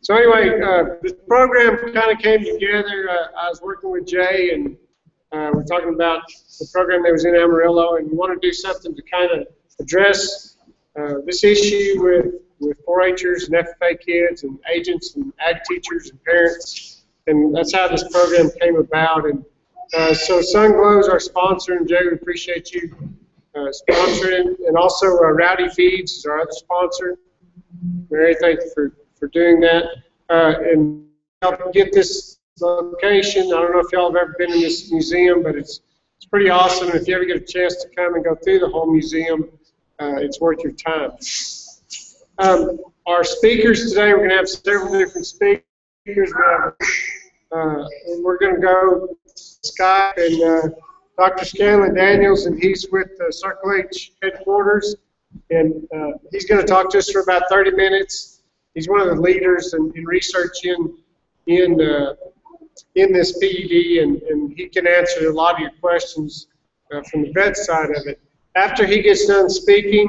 So anyway, this program kind of came together. I was working with Jay, and we're talking about the program that was in Amarillo, and we want to do something to kind of address this issue with 4-H'ers and FFA kids and agents and ag teachers and parents, and that's how this program came about. And so Sunglow is our sponsor, and Jay, we appreciate you sponsoring, and also Rowdy Feeds is our other sponsor. Mary, thank you for doing that, and help get this location. I don't know if y'all have ever been in this museum, but it's pretty awesome. And if you ever get a chance to come and go through the whole museum, it's worth your time. Our speakers today, we're going to have several different speakers. And we're going to go Skype and Dr. Scanlon Daniels, and he's with Circle H headquarters, and he's going to talk to us for about 30 minutes. He's one of the leaders in research in this PED, and he can answer a lot of your questions from the vet side of it. After he gets done speaking,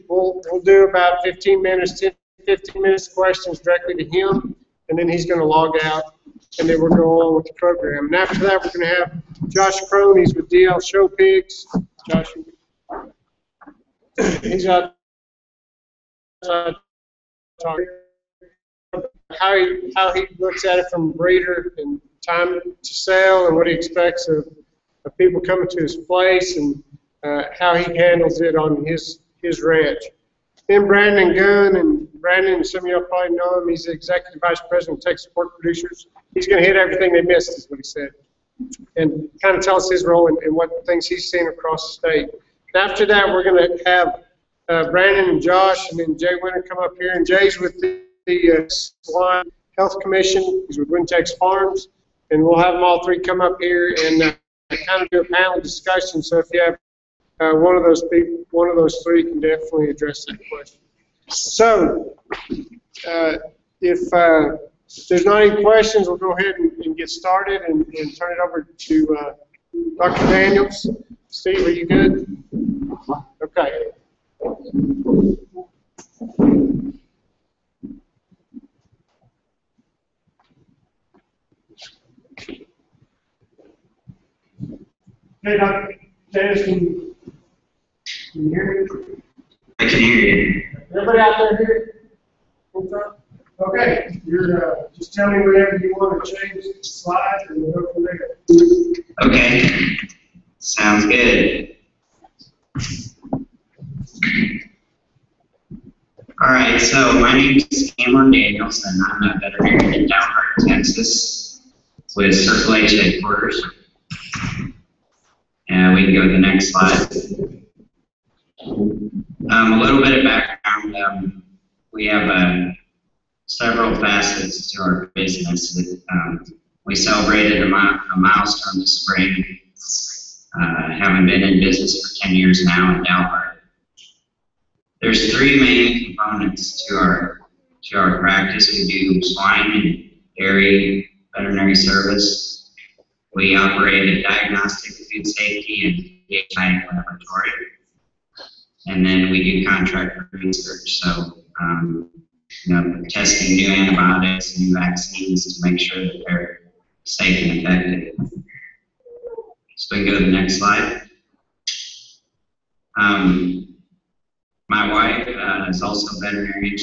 we'll do about 15 minutes, 10, 15 minutes questions directly to him, and then he's going to log out, and then we'll go on with the program. And after that, we're going to have Josh Crone. He's with DL Show Pigs. Josh, he's out talking how he looks at it from breeder and time to sell, and what he expects of people coming to his place, and how he handles it on his ranch. Then Brandon Gunn, and Brandon, some of y'all probably know him, he's the Executive Vice President of Texas Pork Producers. He's going to hit everything they missed, is what he said, and kind of tell us his role and what things he's seen across the state. And after that, we're going to have Brandon and Josh, and then Jay Winter come up here, and Jay's with the Swine Health Commission. He's with Wintex Farms, and we'll have them all three come up here and kind of do a panel discussion. So if you have one of those people, one of those three can definitely address that question. So if there's not any questions, we'll go ahead and get started and turn it over to Dr. Daniels. Steve, are you good? Okay. Hey, Dr. Dennis, can you hear me? I can hear you. Everybody out there hear? Okay, you're just tell me whenever you want to change the slide, and we'll go from there. Okay, sounds good. All right, so my name is Cameron Daniels, and I'm a veterinarian in Dalhart, Texas, with Circle H headquarters. And we can go to the next slide. A little bit of background. We have several facets to our business. We celebrated a milestone this spring, having been in business for 10 years now in Dalhart. There's three main components to our practice. We do swine and dairy veterinary service. We operate a diagnostic food safety and pH laboratory. And then we do contract research, so testing new antibiotics, new vaccines to make sure that they're safe and effective. So we can go to the next slide. My wife is also a veterinarian.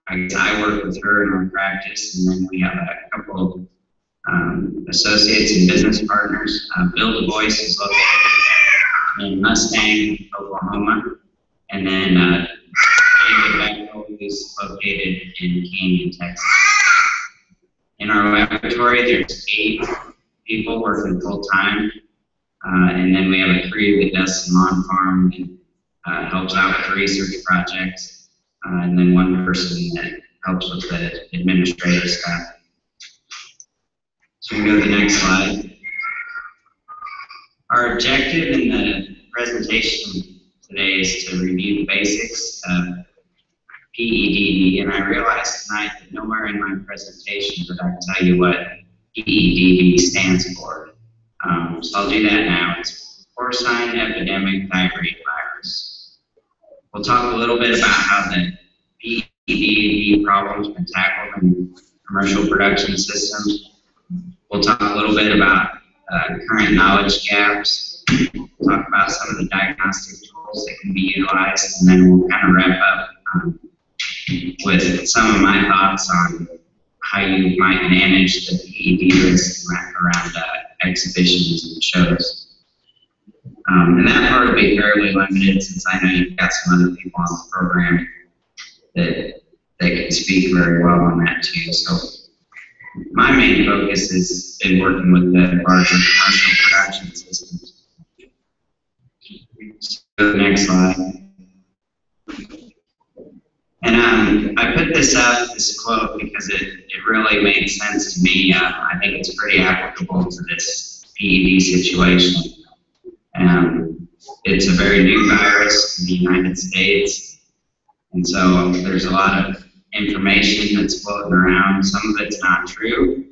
I work with her in our practice, and then we have a couple of associates and business partners. Bill Du Bois is located in Mustang, Oklahoma, and then David Beckle is located in Canyon, Texas. In our laboratory, there's 8 people working full-time, and then we have a crew that does some on-farm and helps out with research projects, and then one person that helps with the administrative stuff. So we can go to the next slide. Our objective in the presentation today is to review the basics of PEDV, and I realized tonight that nowhere in my presentation did I tell you what PEDV stands for. So I'll do that now. It's porcine epidemic diarrhea virus. We'll talk a little bit about how the PEDV PEDV problems been tackled in commercial production systems. We'll talk a little bit about current knowledge gaps. We'll talk about some of the diagnostic tools that can be utilized, and then we'll kind of wrap up with some of my thoughts on how you might manage the PED risk around exhibitions and shows. And that part will be fairly limited, since I know you've got some other people on the program that can speak very well on that too. So my main focus has been working with the larger commercial production systems. So the next slide. And I put this up, this quote, because it really made sense to me. I think it's pretty applicable to this PED situation. It's a very new virus in the United States, and so there's a lot of information that's floating around. Some of it's not true,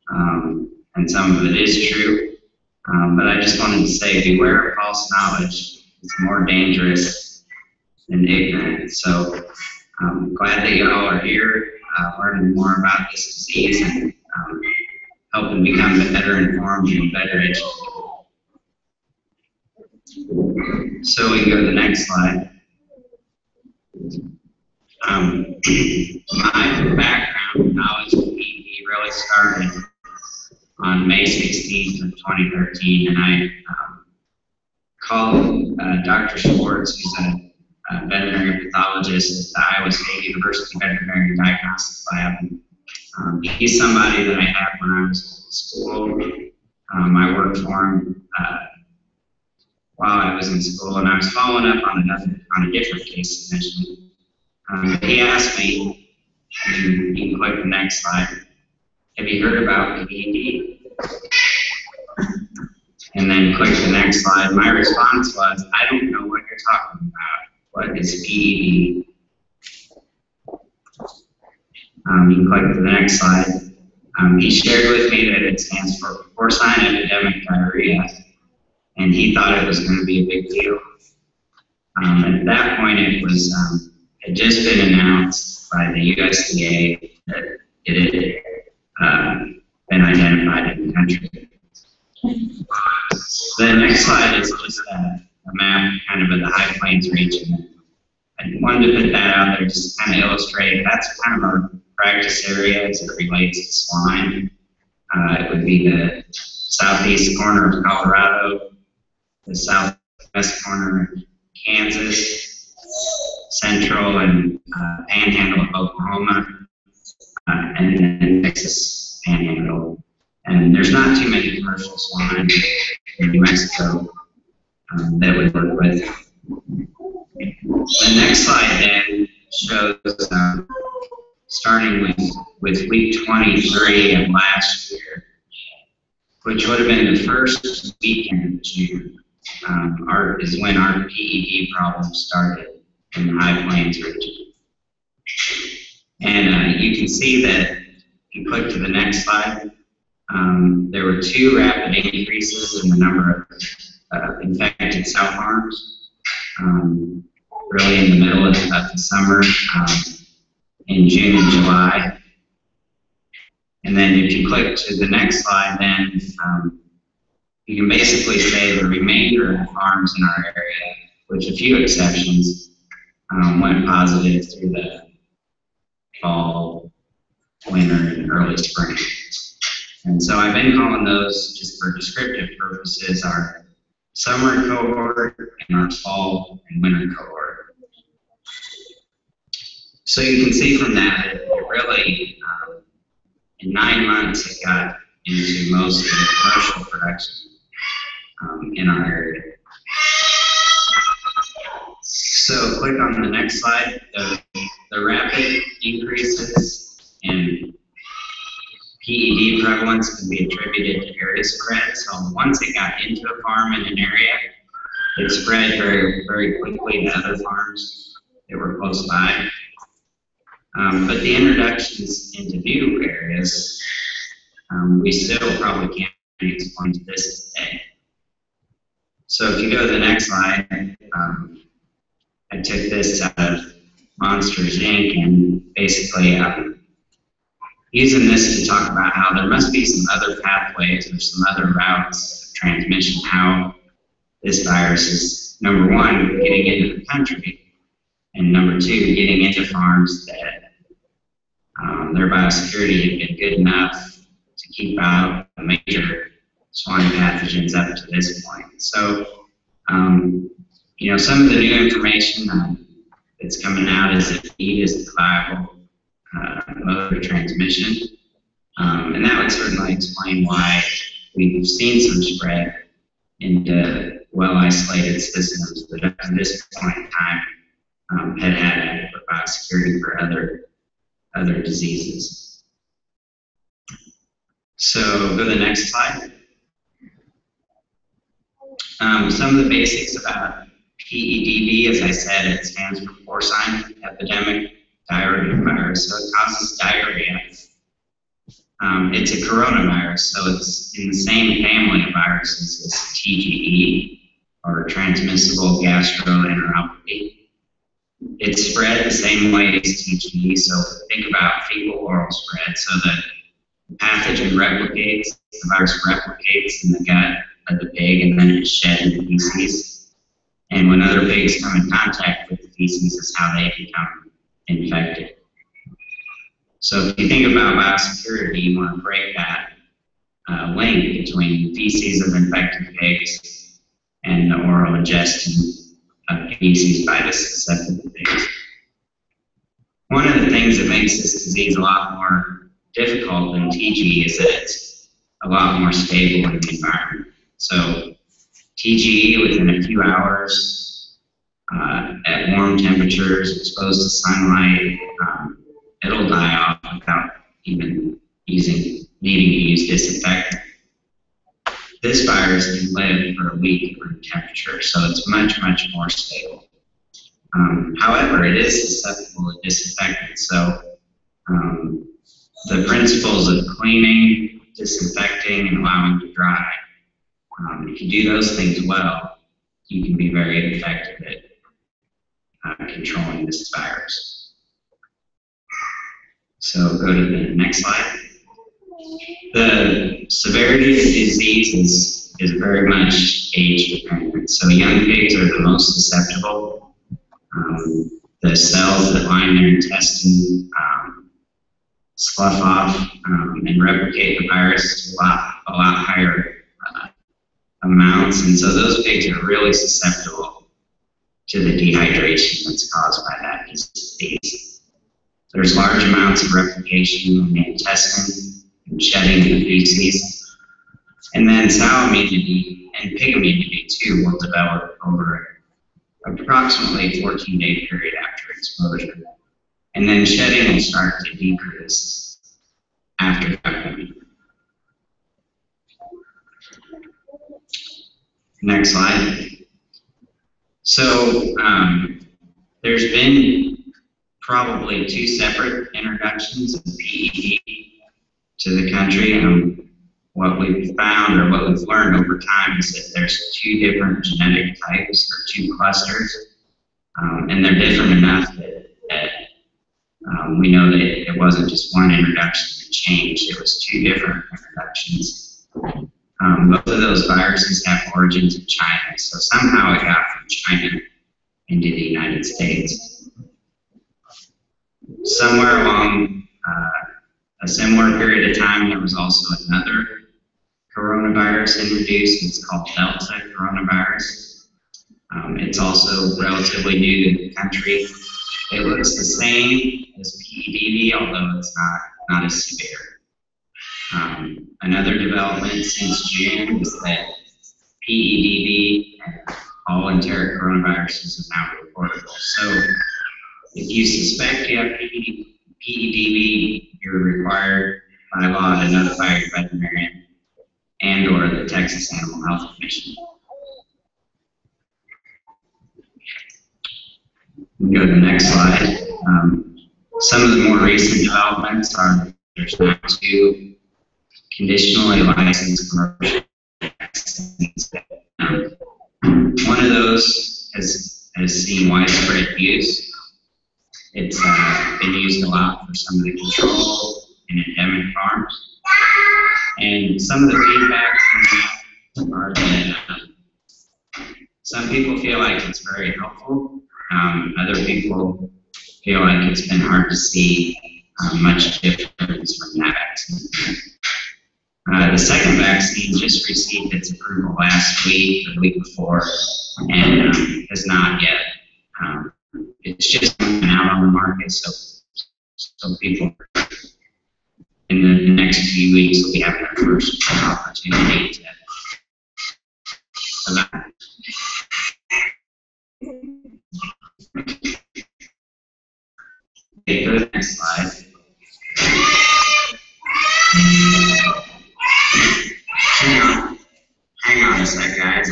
and some of it is true. But I just wanted to say, beware of false knowledge. It's more dangerous than ignorance. So I'm glad that you all are here, learning more about this disease and helping become better informed and better educated. So we can go to the next slide. My background knowledge of PED really started on May 16th of 2013, and I called Dr. Schwartz, who's a veterinary pathologist at the Iowa State University Veterinary Diagnostics Lab. He's somebody that I had when I was in school. I worked for him while I was in school, and I was following up on a different case initially. He asked me, and you can click the next slide, have you heard about PED? And then click the next slide. My response was, I don't know what you're talking about. What is PED? You can click the next slide. He shared with me that it stands for porcine epidemic diarrhea, and he thought it was going to be a big deal. At that point, it was had just been announced by the USDA that it had been identified in the country. The next slide is just a map kind of the High Plains region. I wanted to put that out there just to kind of illustrate that's kind of our practice area as it relates to swine. It would be the southeast corner of Colorado, the southwest corner of Kansas, central and panhandle of Oklahoma, and then Texas panhandle. And there's not too many commercial swine in New Mexico that we work with. The next slide then shows starting with week 23 of last year, which would have been the first weekend of June, is when our PED problem started in the High Plains region. And you can see that if you click to the next slide, there were 2 rapid increases in the number of infected sow farms, really in the middle of the summer, in June and July. And then if you click to the next slide, then you can basically say the remainder of the farms in our area, with a few exceptions, went positive through the fall, winter, and early spring. And so I've been calling those, just for descriptive purposes, our summer cohort and our fall and winter cohort. So you can see from that, it really, in 9 months, it got into most of the commercial production in our area. So click on the next slide. The rapid increases in PED prevalence can be attributed to area spread. So once it got into a farm in an area, it spread very, very quickly to other farms that were close by. But the introductions into new areas, we still probably can't explain to this day. So if you go to the next slide, I took this out of Monsters Inc. and basically using this to talk about how there must be some other pathways or some other routes of transmission, how this virus is, number one, getting into the country, and number two, getting into farms that their biosecurity had been good enough to keep out the major swine pathogens up to this point. So, you know, some of the new information that's coming out is that feed is the viable mode of transmission. And that would certainly explain why we've seen some spread into well-isolated systems that up to this point in time had adequate biosecurity for other diseases. So go to the next slide. Some of the basics about PEDV, as I said, it stands for porcine epidemic diarrhea virus, so it causes diarrhea. It's a coronavirus, so it's in the same family of viruses as TGE, or transmissible gastroenteropathy. It's spread the same way as TGE, so think about fecal-oral spread, so the pathogen replicates, the virus replicates in the gut of the pig, and then it's shed into feces. And when other pigs come in contact with the feces is how they become infected. So if you think about biosecurity, you want to break that link between feces of infected pigs and the oral ingestion of feces by the susceptible pigs. One of the things that makes this disease a lot more difficult than TG is that it's a lot more stable in the environment. So TGE, within a few hours, at warm temperatures, exposed to sunlight, it'll die off without even needing to use disinfectant. This virus can live for a week at room temperature, so it's much, much more stable. However, it is susceptible to disinfectant, so the principles of cleaning, disinfecting, and allowing to dry, if you do those things well, you can be very effective at controlling this virus. So go to the next slide. The severity of the disease is very much age dependent. So young pigs are the most susceptible. The cells that line their intestine slough off and replicate the virus to a lot higher amounts, and so those pigs are really susceptible to the dehydration that's caused by that disease. There's large amounts of replication in the intestine and shedding in the feces, and then sow immunity and pig immunity too will develop over approximately 14-day period after exposure, and then shedding will start to decrease after vaccine. Next slide. So there's been probably 2 separate introductions of PED to the country. What we've found, or what we've learned over time, is that there's 2 different genetic types, or 2 clusters, and they're different enough that we know that it wasn't just one introduction that changed. It was 2 different introductions. Both of those viruses have origins in China, so somehow it got from China into the United States. Somewhere along a similar period of time, there was also another coronavirus introduced. It's called Delta coronavirus. It's also relatively new to the country. It looks the same as PEDV, although it's not as severe. Another development since June is that PEDV and all enteric coronaviruses are now reportable. So if you suspect you have PEDV, you're required by law to notify your veterinarian and or the Texas Animal Health Commission. Go to the next slide. Some of the more recent developments are there's now 2 conditionally licensed commercial vaccines. One of those has seen widespread use. It's been used a lot for some of the control and endemic farms. And some of the feedback from that are that some people feel like it's very helpful. Other people feel like it's been hard to see much difference from that vaccine. The second vaccine just received its approval last week, or the week before, and has not yet. It's just coming out on the market, so people in the next few weeks will be having their first opportunity to okay, go to the next slide. Hang on a sec, guys.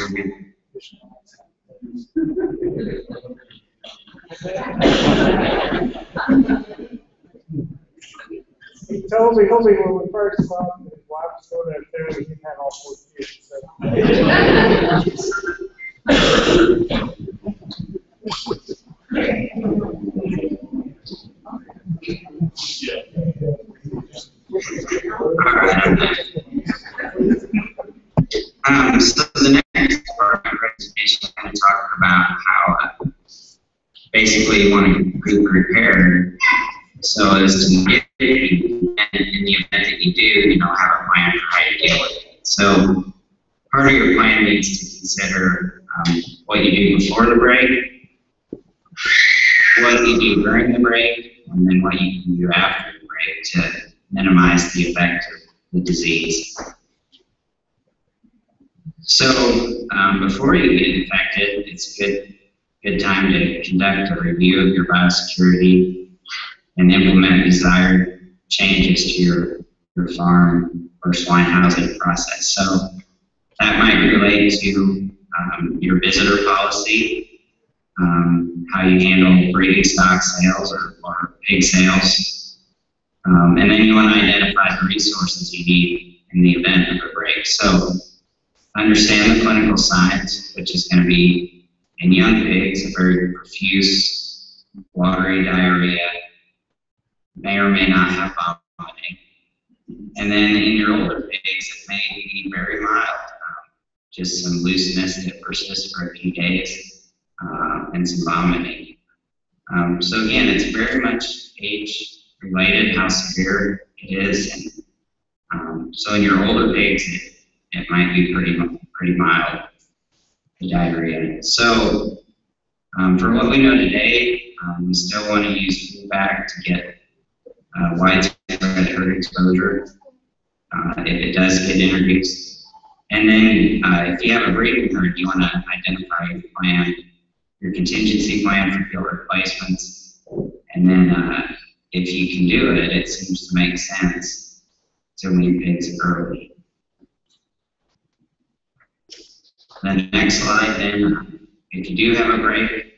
He told me when we first saw him, his wife was going out there and he had all 4 kids. So. So the next part of my presentation, I'm going to talk about how basically you want to be prepared so as to get it, and in the event that you do, have a plan for how you deal with it. So part of your plan needs to consider what you do before the break, what you do during the break, and then what you can do after the break to minimize the effect of the disease. So before you get infected, it's a good time to conduct a review of your biosecurity and implement desired changes to your farm or swine housing process. So that might relate to your visitor policy, how you handle breeding stock sales or pig sales, and then you want to identify the resources you need in the event of a break. So understand the clinical signs, which is going to be in young pigs, a very profuse, watery diarrhea, may or may not have vomiting. And then in your older pigs, it may be very mild, just some looseness that persists for a few days, and some vomiting. So again, it's very much age-related, how severe it is. And so in your older pigs, it might be pretty mild, the diarrhea. So for what we know today, we still want to use feedback to get widespread herd exposure if it does get introduced. And then if you have a breeding herd, you want to identify your plan, your contingency plan for gill replacements. And then if you can do it, it seems to make sense to wean pigs early. The next slide, then, if you do have a break,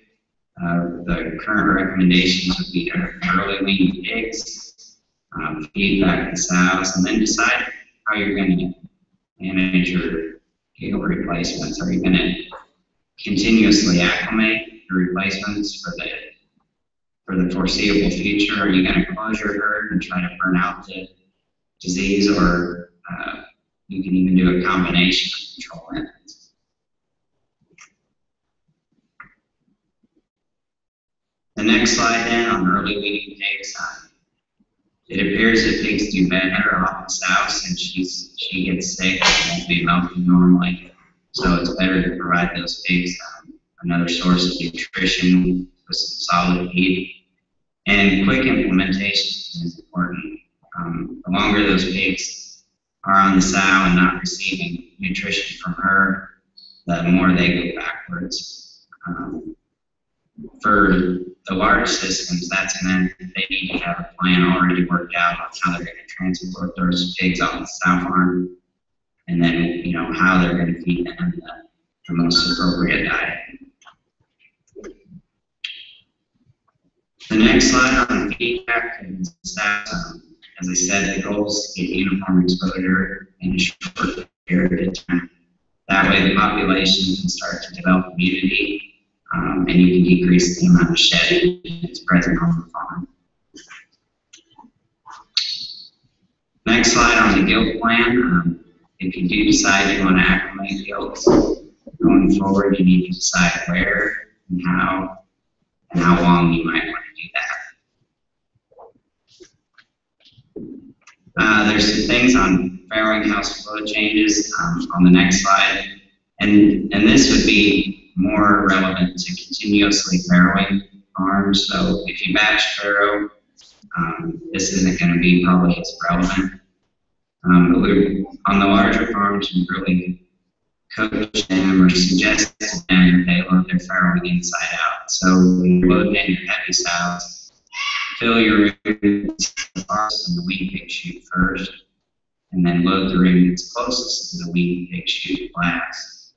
the current recommendations would be to early wean pigs, feed back the sows, and then decide how you're going to manage your gill replacements. Are you going to continuously acclimate your replacements for the foreseeable future? Are you going to close your herd and try to burn out the disease, or you can even do a combination of control methods? The next slide then on early weaning pigs. It appears that pigs do better off the sow since she gets sick and won't be milking normally. So it's better to provide those pigs another source of nutrition with some solid feed. And quick implementation is important. The longer those pigs are on the sow and not receiving nutrition from her, the more they go backwards. For the large systems, that's meant that they need to have a plan already worked out on how they're going to transport those pigs off the sow farm, and then how they're going to feed them the most appropriate diet. The next slide on feedback and stats. As I said, the goal is to get uniform exposure in a short period of time. That way the population can start to develop immunity and you can decrease the amount of shedding that's present on the farm. Next slide on the gilt plan. If you do decide you want to acclimate gilts going forward, you need to decide where and how long you might want to do that. There's some things on farrowing house flow changes on the next slide, and this would be more relevant to continuously farrowing farms. So if you batch farrow, this isn't going to be probably as relevant. But we're on the larger farms, we really coach them or suggest to them that they load their farrowing inside out. So when you load in your heavy sows, fill your rooms in the weed pig chute first, and then load the ring that's closest to the weed pig chute last.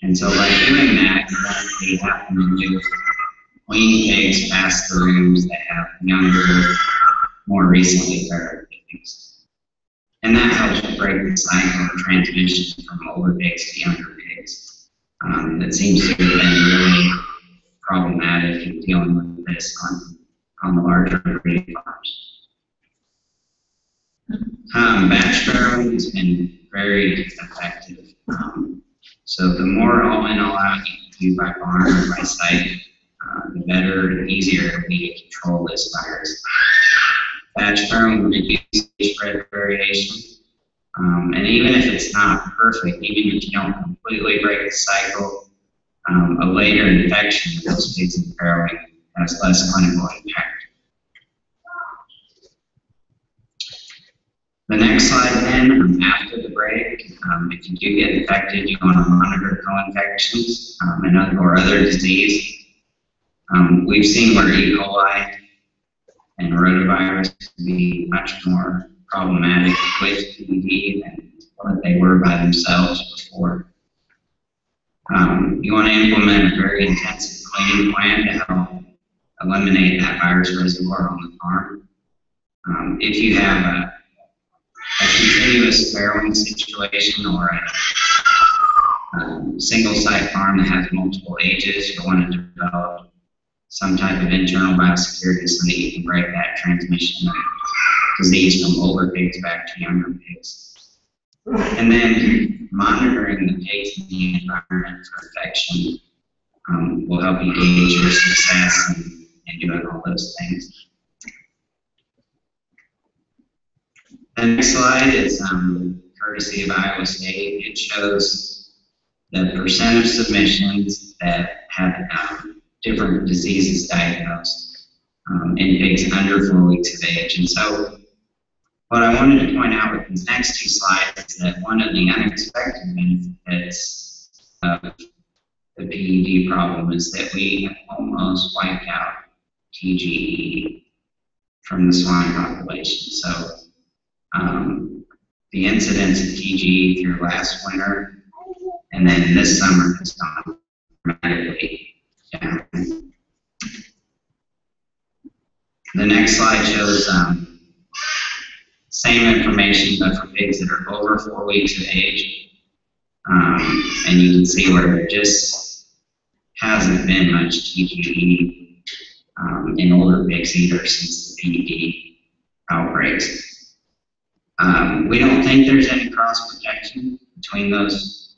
And so by doing that, you're actually having to move wean pigs past the rooms that have younger, more recently farrowed pigs. And that helps break the cycle of transmission from older pigs to younger pigs. That seems to have been really problematic in dealing with this on the larger breeding farms. Batch farrowing has been very effective. So the more all in, all out you can do by farm or by site, the better and easier it will be to control this virus. Batch farrowing reduces spread variation. And even if it's not perfect, even if you don't completely break the cycle, a later infection of those pigs in farrowing has less clinical impact. The next slide then, after the break, if you do get infected, you want to monitor co-infections or other disease. We've seen where E. coli and rotavirus can be much more problematic with PEDV than what they were by themselves before. You want to implement a very intensive cleaning plan to help eliminate that virus reservoir on the farm. If you have a continuous farrowing situation or a single site farm that has multiple ages, you want to develop some type of internal biosecurity so that you can break that transmission of disease from older pigs back to younger pigs. And then monitoring the pigs in the environment for infection will help you gauge your success in doing all those things. The next slide is courtesy of Iowa State. It shows the percent of submissions that have different diseases diagnosed in pigs under 4 weeks of age. And so what I wanted to point out with these next two slides is that one of the unexpected benefits of the PED problem is that we almost wiped out TGE from the swine population. So the incidence of TGE through last winter and then this summer has gone dramatically down. The next slide shows same information, but for pigs that are over 4 weeks of age. And you can see where there just hasn't been much TGE in older pigs either since the PED outbreaks. We don't think there's any cross protection between those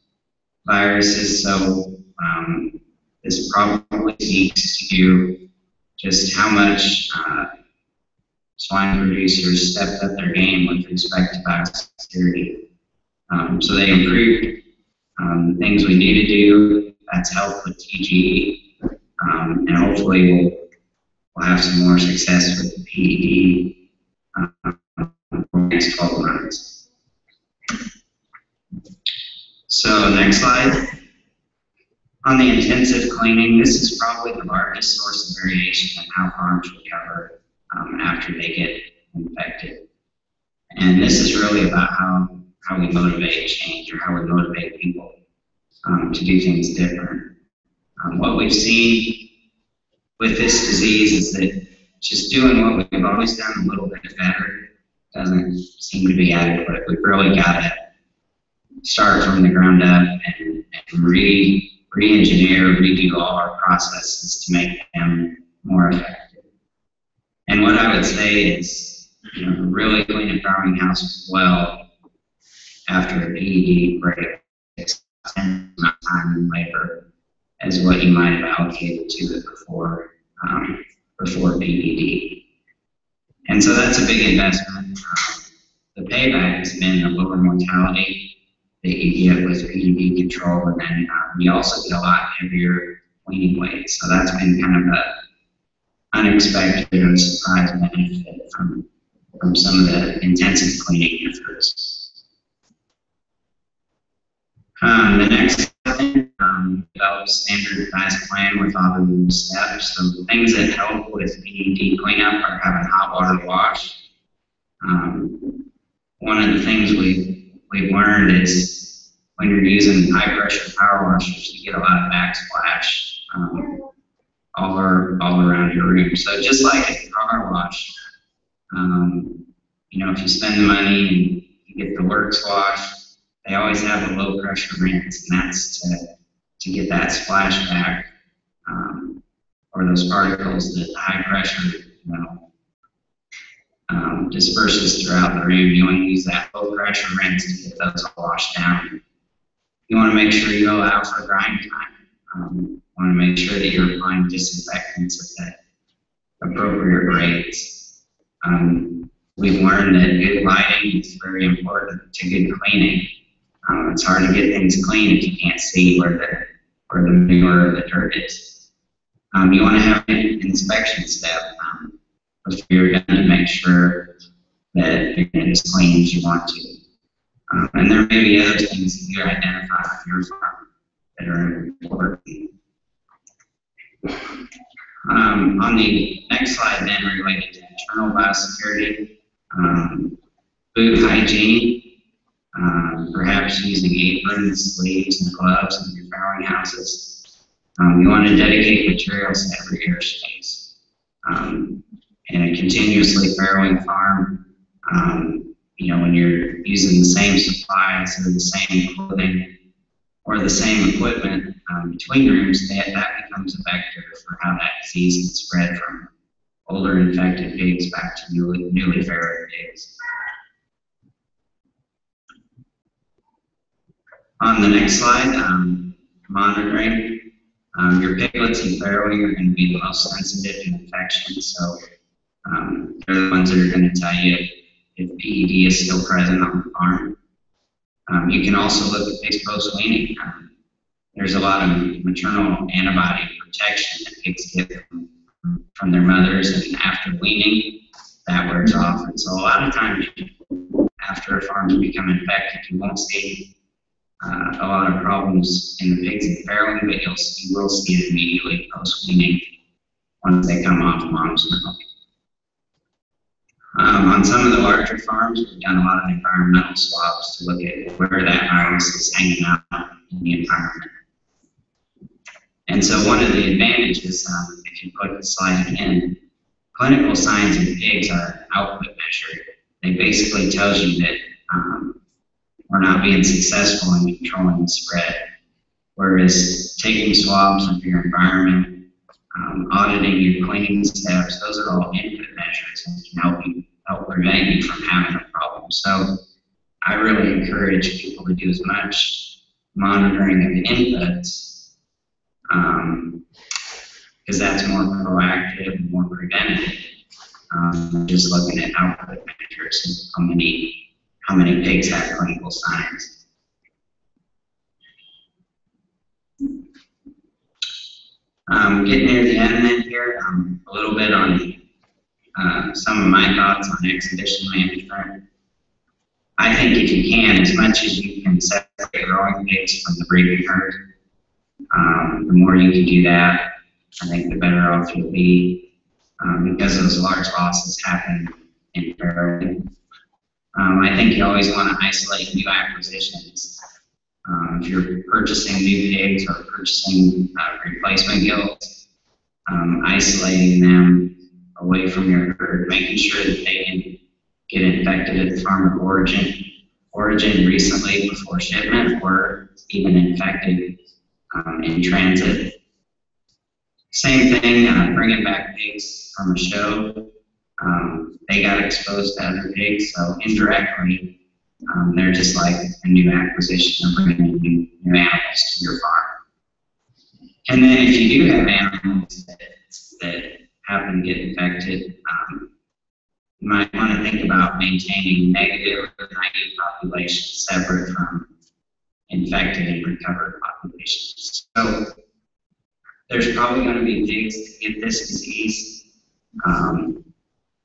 viruses, so this probably speaks to just how much swine producers stepped up their game with respect to biosecurity. So they improved things we need to do. That's helped with TGE, and hopefully we'll have some more success with PED for the next 12 months. So next slide. On the intensive cleaning, this is probably the largest source of variation in how farms recover after they get infected. And this is really about how we motivate change or how we motivate people to do things different. What we've seen with this disease is that just doing what we've always done a little bit better doesn't seem to be adequate. We've really got to start from the ground up and re-engineer, redo all our processes to make them more effective. And what I would say is, really clean a farming house well after a PED break takes 10 amount of time and labor as what you might have allocated to it before PED. And so that's a big investment. The payback has been the lower mortality that you get with PED control, and then you also get a lot heavier weaning weight. So that's been kind of a unexpected or surprise benefit from some of the intensive cleaning efforts. The next thing, develop a standardized plan with all the steps. So the things that help with PED cleanup are having hot water wash. One of the things we've learned is when you're using high pressure power washers, you get a lot of backsplash all around your room. So just like a car wash, if you spend the money and you get the works wash, they always have a low pressure rinse, and that's to get that splashback or those particles that the high pressure disperses throughout the room. You want to use that low pressure rinse to get those all washed down. You want to make sure you allow for grind time. You want to make sure that you're applying disinfectants at that appropriate rates. We've learned that good lighting is very important to good cleaning. It's hard to get things clean if you can't see where the manure or the dirt is. You want to have an inspection step before you're done to make sure that you're getting as clean as you want to. And there may be other things that you identify on your farm that are important. On the next slide then, related to internal biosecurity, food hygiene, perhaps using aprons, sleeves, and gloves in your farrowing houses. You want to dedicate materials to every airspace. In a continuously farrowing farm, when you're using the same supplies or the same clothing or the same equipment between rooms, that becomes a vector for how that disease can spread from older infected pigs back to newly farrowed pigs. On the next slide, monitoring. Your piglets and farrowing are going to be the most sensitive to infection, so they're the ones that are going to tell you if PED is still present on the farm. You can also look at pigs post-weaning. There's a lot of maternal antibody protection that pigs get from their mothers, and after weaning, that wears off. And so a lot of times, after a farm's become infected, you won't see a lot of problems in the pigs and farrowing, but you will see it immediately post-weaning once they come off mom's milk. On some of the larger farms, we've done a lot of environmental swabs to look at where that virus is hanging out in the environment. And so one of the advantages, if you put the slide in, clinical signs in pigs are an output measure. They basically tells you that we're not being successful in controlling the spread. Whereas taking swabs of your environment, auditing your cleaning steps, those are all input measures and can help prevent you from having a problem. So I really encourage people to do as much monitoring of the inputs, because that's more proactive and more preventative. Just looking at output measures and how many pigs have clinical signs. Getting near the end then here, a little bit on some of my thoughts on exhibition management. I think if you can, as much as you can separate growing pigs from the breeding herd, the more you can do that, I think the better off you'll be, because those large losses happen in farrowing. I think you always want to isolate new acquisitions. If you're purchasing new pigs or purchasing replacement gilts, isolating them away from your herd, making sure that they didn't get infected at the farm of origin recently before shipment, or even infected in transit. Same thing, bringing back pigs from a show. They got exposed to other pigs, so indirectly, they're just like a new acquisition of bringing new animals to your farm. And then if you do have animals that happen to get infected, you might want to think about maintaining negative or naive populations separate from infected and recovered populations. So there's probably going to be pigs that get this disease.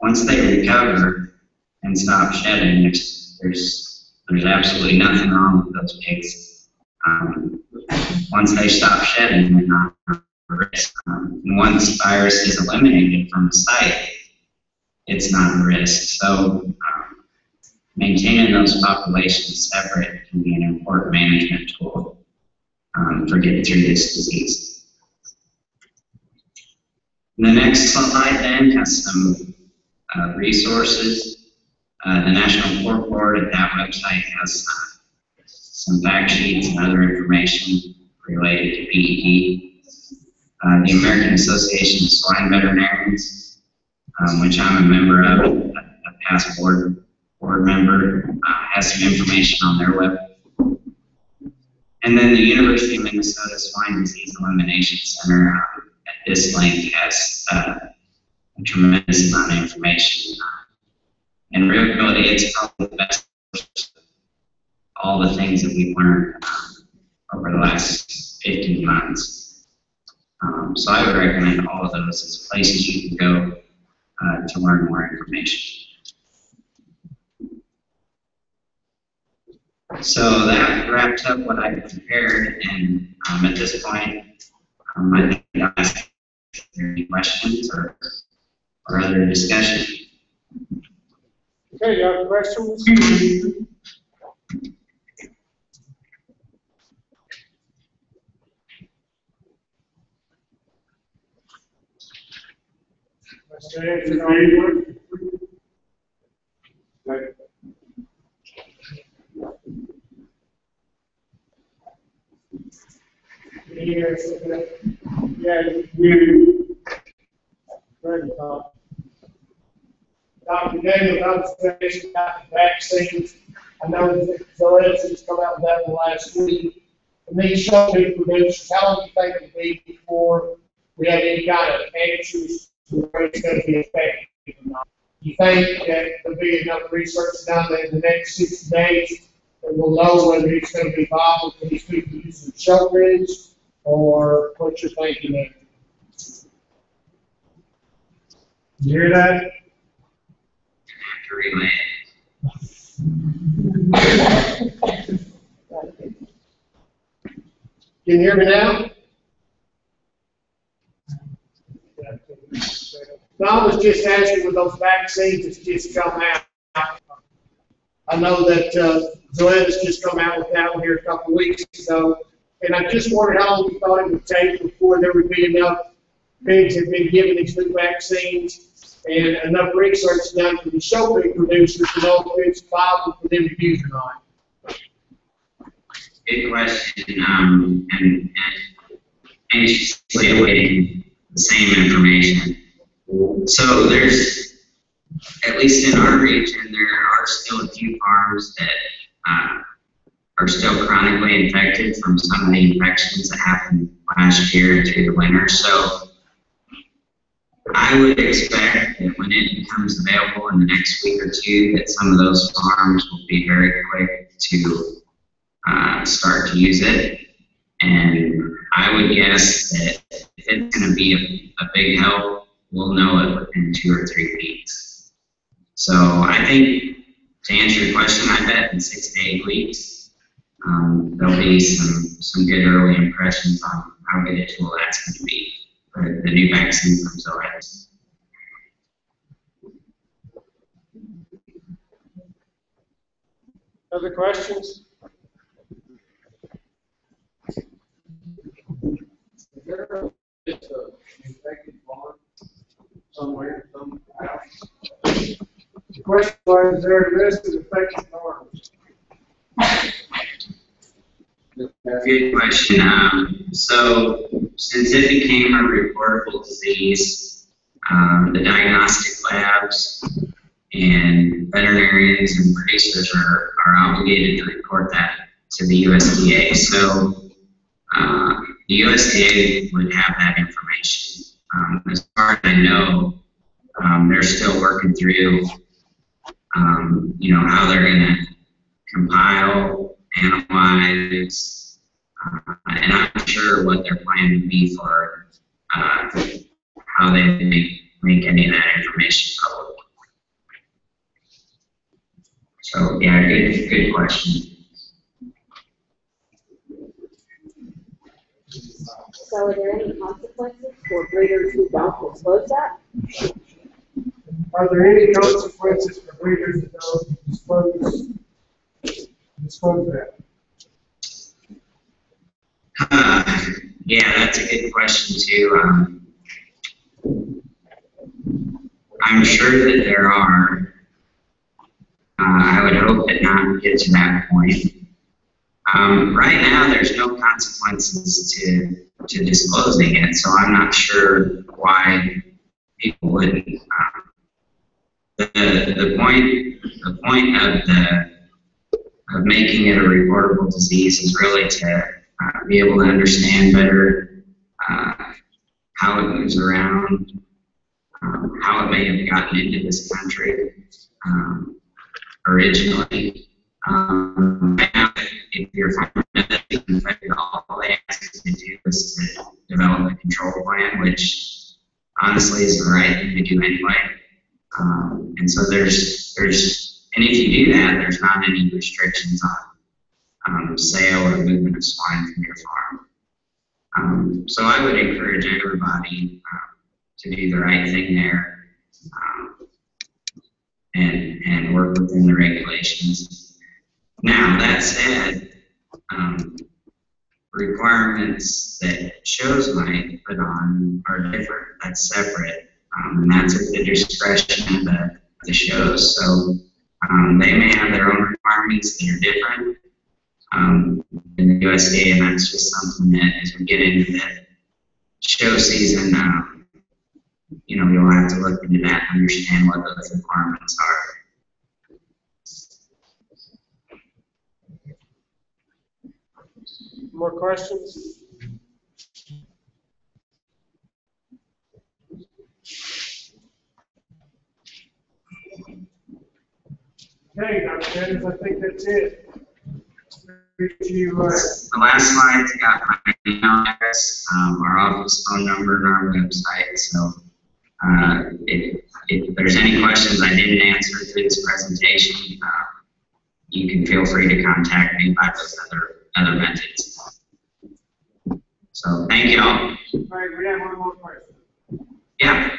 Once they recover and stop shedding, there's absolutely nothing wrong with those pigs. Once they stop shedding, they're not at risk. Once virus is eliminated from the site, it's not a risk. So maintaining those populations separate can be an important management tool for getting through this disease. The next slide then has some resources. The National Pork Board at that website has some fact sheets and other information related to PED. The American Association of Swine Veterinarians, which I'm a member of, a past board member, has some information on their web. And then the University of Minnesota Swine Disease Elimination Center at this link has a tremendous amount of information. And really, it's probably the best of all the things that we've learned over the last 15 months. So I would recommend all of those as places you can go to learn more information. So that wraps up what I prepared, and at this point, I think I'll ask if there are any questions or other discussion. Okay, you have questions? Dr. Daniel's observation about the vaccines. I know that Zoetis has come out with that in the last week. And these show meat producers, how long do you think it will be before we have any kind of answers to where it's going to be effective or not? Do you think that there'll be enough research done that in the next 60 days that we'll know whether it's going to be viable for these people using shellfish, or what you're thinking there? You hear that? Relay. Can you hear me now? No, I was just asking with those vaccines that's just come out. I know that Zoetis just come out with that one here a couple of weeks ago, and I just wondered how long you thought it would take before there would be enough pigs that have been given these new vaccines and enough research done for the show pig producers to know if it's viable for them to use or not. Good question, and anxiously awaiting the same information. So there's, at least in our region, there are still a few farms that are still chronically infected from some of the infections that happened last year through the winter. So I would expect that when it becomes available in the next week or two, that some of those farms will be very quick to start to use it. And I would guess that if it's going to be a big help, we'll know it within 2 or 3 weeks. So I think, to answer your question, I bet in 6 to 8 weeks, there'll be some good early impressions on how good a tool that's going to be for the new vaccine from Zoetis. Other questions? Is there just an infected farm somewhere, some house? The question was, is there a risk of infected farms? Good question. So, since it became a reportable disease, the diagnostic labs and veterinarians and producers are obligated to report that to the USDA. So, the USDA would have that information. As far as I know, they're still working through, how they're going to compile, analyze, and I'm not sure what their plan would be for how they make any of that information public. So yeah, good question. So are there any consequences for breeders who don't disclose that? Are there any consequences for breeders that don't disclose that? Yeah, that's a good question too. I'm sure that there are. I would hope that not get to that point. Right now, there's no consequences to disclosing it, so I'm not sure why people wouldn't. The point of making it a reportable disease is really to be able to understand better how it moves around, how it may have gotten into this country originally. If you're farming it, all they ask you to do is to develop a control plan, which honestly is the right thing to do anyway. And so and if you do that, there's not any restrictions on sale or movement of swine from your farm. So I would encourage everybody to do the right thing there and work within the regulations. Now, that said, requirements that shows might put on are different. That's separate, and that's at the discretion of the shows. So they may have their own requirements that are different in the USDA, and that's just something that as we get into the show season, you'll have to look into that and understand what those requirements are. More questions? Okay, Dr. Dennis, I think that's it. The last slide's got my email address, our office phone number, and our website. So if there's any questions I didn't answer through this presentation, you can feel free to contact me by those other methods. So thank you all. All right, we have one more question. Yeah.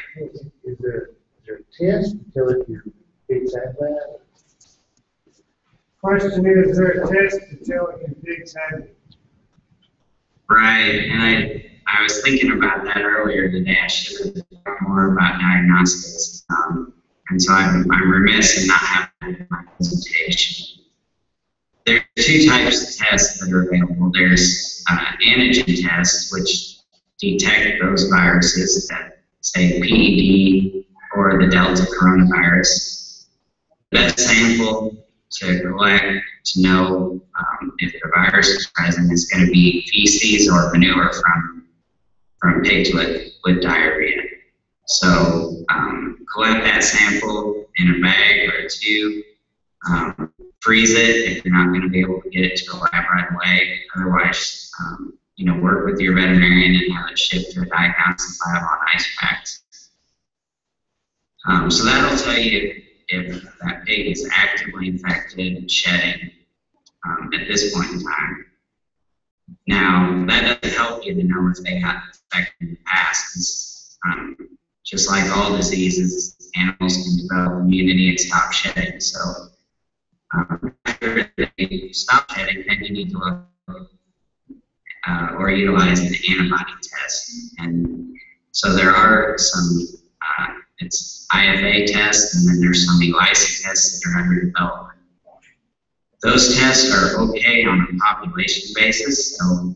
Is there a test to tell if your pig's had that? Question is there a test to tell if your pig's had it? Right, and I was thinking about that earlier today. I should have talked more about diagnostics, and so I'm remiss in not having it in my presentation. There are two types of tests that are available. There's antigen tests, which detect those viruses that say PEDV or the Delta coronavirus. That sample to collect to know if the virus is present is going to be feces or manure from pigs with diarrhea. So collect that sample in a bag or a tube. Freeze it if you're not going to be able to get it to the lab right away. Otherwise, work with your veterinarian and have it shipped to a diagnostic lab on ice packs. So that'll tell you if that pig is actively infected and shedding at this point in time. Now, that doesn't help you to know if they got infected in the past. Just like all diseases, animals can develop immunity and stop shedding. So after they stop shedding, then you need to look or utilize an antibody test. And so there are some, it's IFA tests, and then there's some ELISA tests that are under development. Those tests are okay on a population basis. So,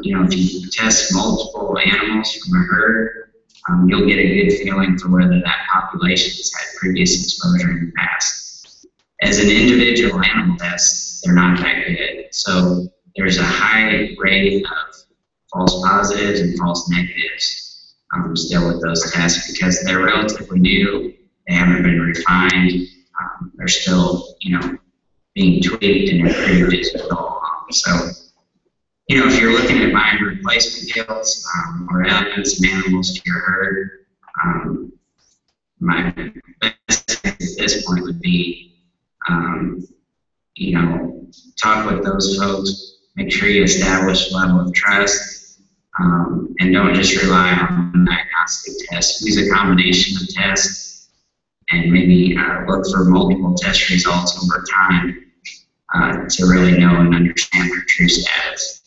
if you test multiple animals from a herd, you'll get a good feeling for whether that population has had previous exposure in the past. As an individual animal test, they're not that good. So there's a high rate of false positives and false negatives still with those tests because they're relatively new. They haven't been refined. They're still, being tweaked and improved as we go along. So, if you're looking at buying replacement kills or adding some animals to your herd, my best tip at this point would be, talk with those folks, make sure you establish a level of trust, and don't just rely on a diagnostic test. Use a combination of tests and maybe look for multiple test results over time to really know and understand their true status.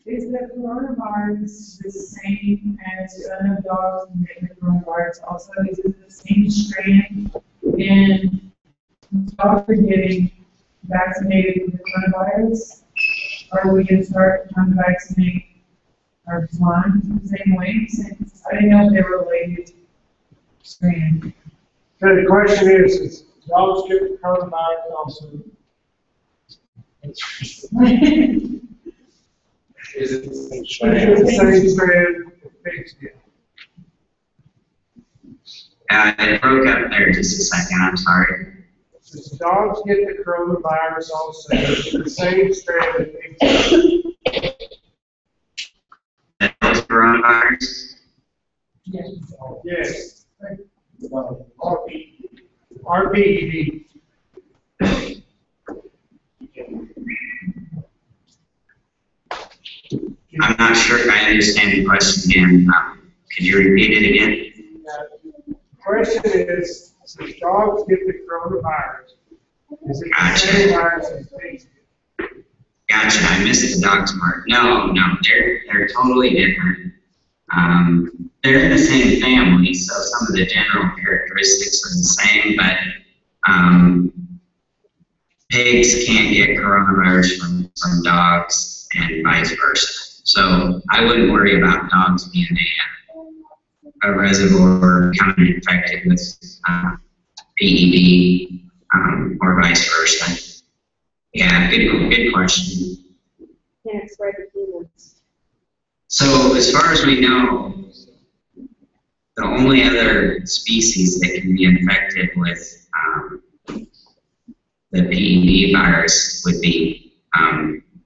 Is the coronavirus the same as other dogs who get the coronavirus? Also, is it the same strain? And dogs are getting vaccinated with the coronavirus? Are we going to start trying to vaccinate our swine the same way? I didn't know if they were related strain. So the question is dogs get the coronavirus also? Is it the same Is strain? it the same strain as pigs get? It broke up there just a second, I'm sorry. Does dogs get the coronavirus also? Is it the same strain as pigs get? Those coronavirus? Yes. Yes. RPED. I'm not sure if I understand the question again. Could you repeat it again? The question is, does dogs get the coronavirus? Is it the same virus as pigs get? Gotcha, I missed the dog's part. No, they're totally different. They're in the same family, so some of the general characteristics are the same, but pigs can't get coronavirus from dogs and vice versa. So I wouldn't worry about dogs being a reservoir becoming infected with PEDV or vice versa. Yeah, good question. Can it spread to humans? So as far as we know, the only other species that can be infected with the PEDV virus would be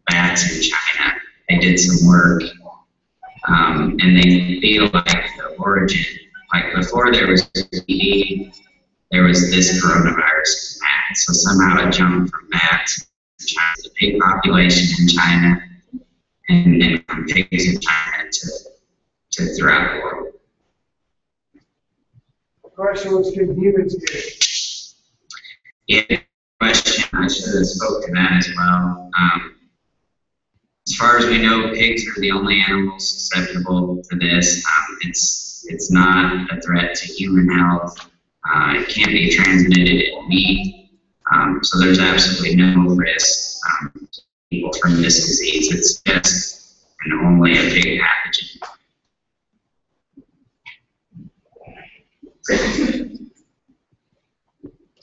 bats in China. They did some work, and they feel like the origin, like before there was PEDV, there was this coronavirus in bats. So somehow it jumped from bats to China, the pig population in China, and then from pigs in China to throughout the world. The question was, can humans get it? Yeah, good question. I should have spoke to that as well. As far as we know, pigs are the only animals susceptible to this. It's not a threat to human health. It can't be transmitted in meat. So there's absolutely no risk to people from this disease. It's just only a pig pathogen.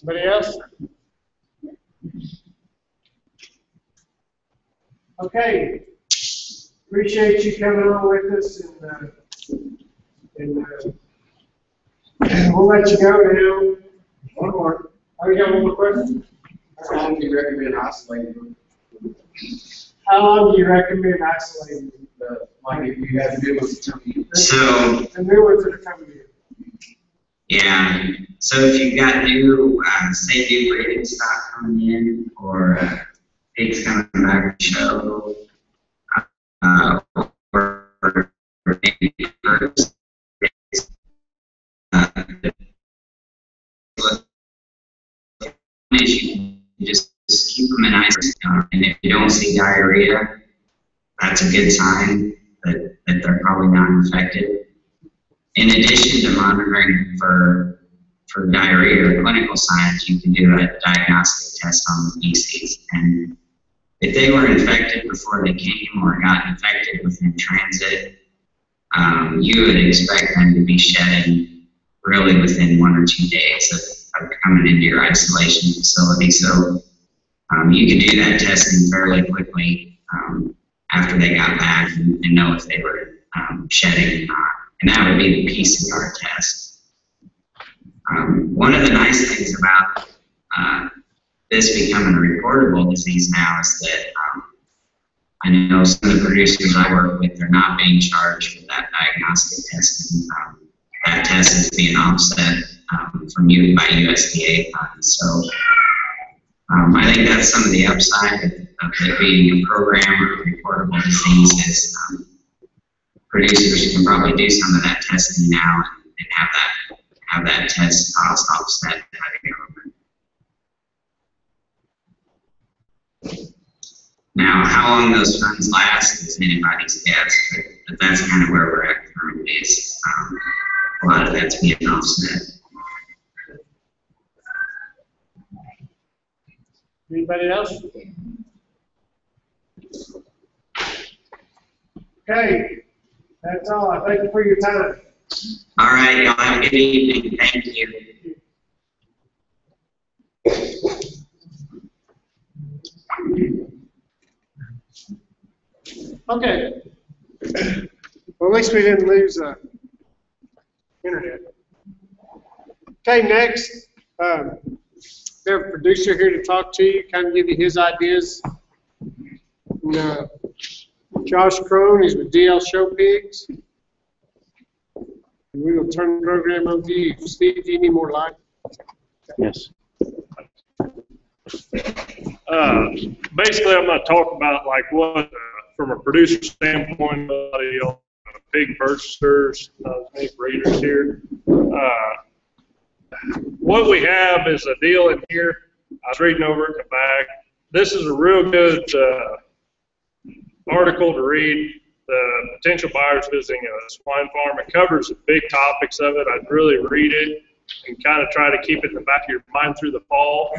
Anybody else? Okay. Appreciate you coming on with us, and we'll let you go now. One more. Oh, you got one more question? How long do you recommend isolating? How long do you recommend isolating? Like if you have new ones coming in? So, The new ones that are coming in. yeah. So if you've got new, say new breeding stock coming in, or pigs coming back to show, or maybe birds, you just keep them in ice, and if you don't see diarrhea, that's a good sign that they're probably not infected. In addition to monitoring for for diarrhea or clinical signs, you can do a diagnostic test on the feces. And if they were infected before they came or got infected within transit, you would expect them to be shedding really within 1 or 2 days of coming into your isolation facility. So you can do that testing fairly quickly after they got back and know if they were shedding or not. And that would be the PCR test. One of the nice things about this becoming a reportable disease now is that I know some of the producers I work with are not being charged for that diagnostic testing. That test is being offset from you by USDA funds. So I think that's some of the upside of it being a program or a reportable disease is producers can probably do some of that testing now and have that test cost offset by the government. Now, how long those funds last is anybody's guess, but that's kind of where we're at currently. Is a lot of that's being offset. Anybody else? Okay, that's all. I thank you for your time. All right, y'all have a good evening. Thank you. Okay. Well, at least we didn't lose internet. Okay, next, we have a producer here to talk to you, kind of give you his ideas. And, Josh Crone, he's with DL Show Pigs. And we will turn the program over to you. Steve, do you need more light? Yes. Basically, I'm going to talk about like what, from a producer standpoint, big purchasers, many breeders here. What we have is a deal in here. I was reading over it in the back. This is a real good article to read. The potential buyers visiting a swine farm. It covers the big topics of it. I'd really read it and kind of try to keep it in the back of your mind through the fall.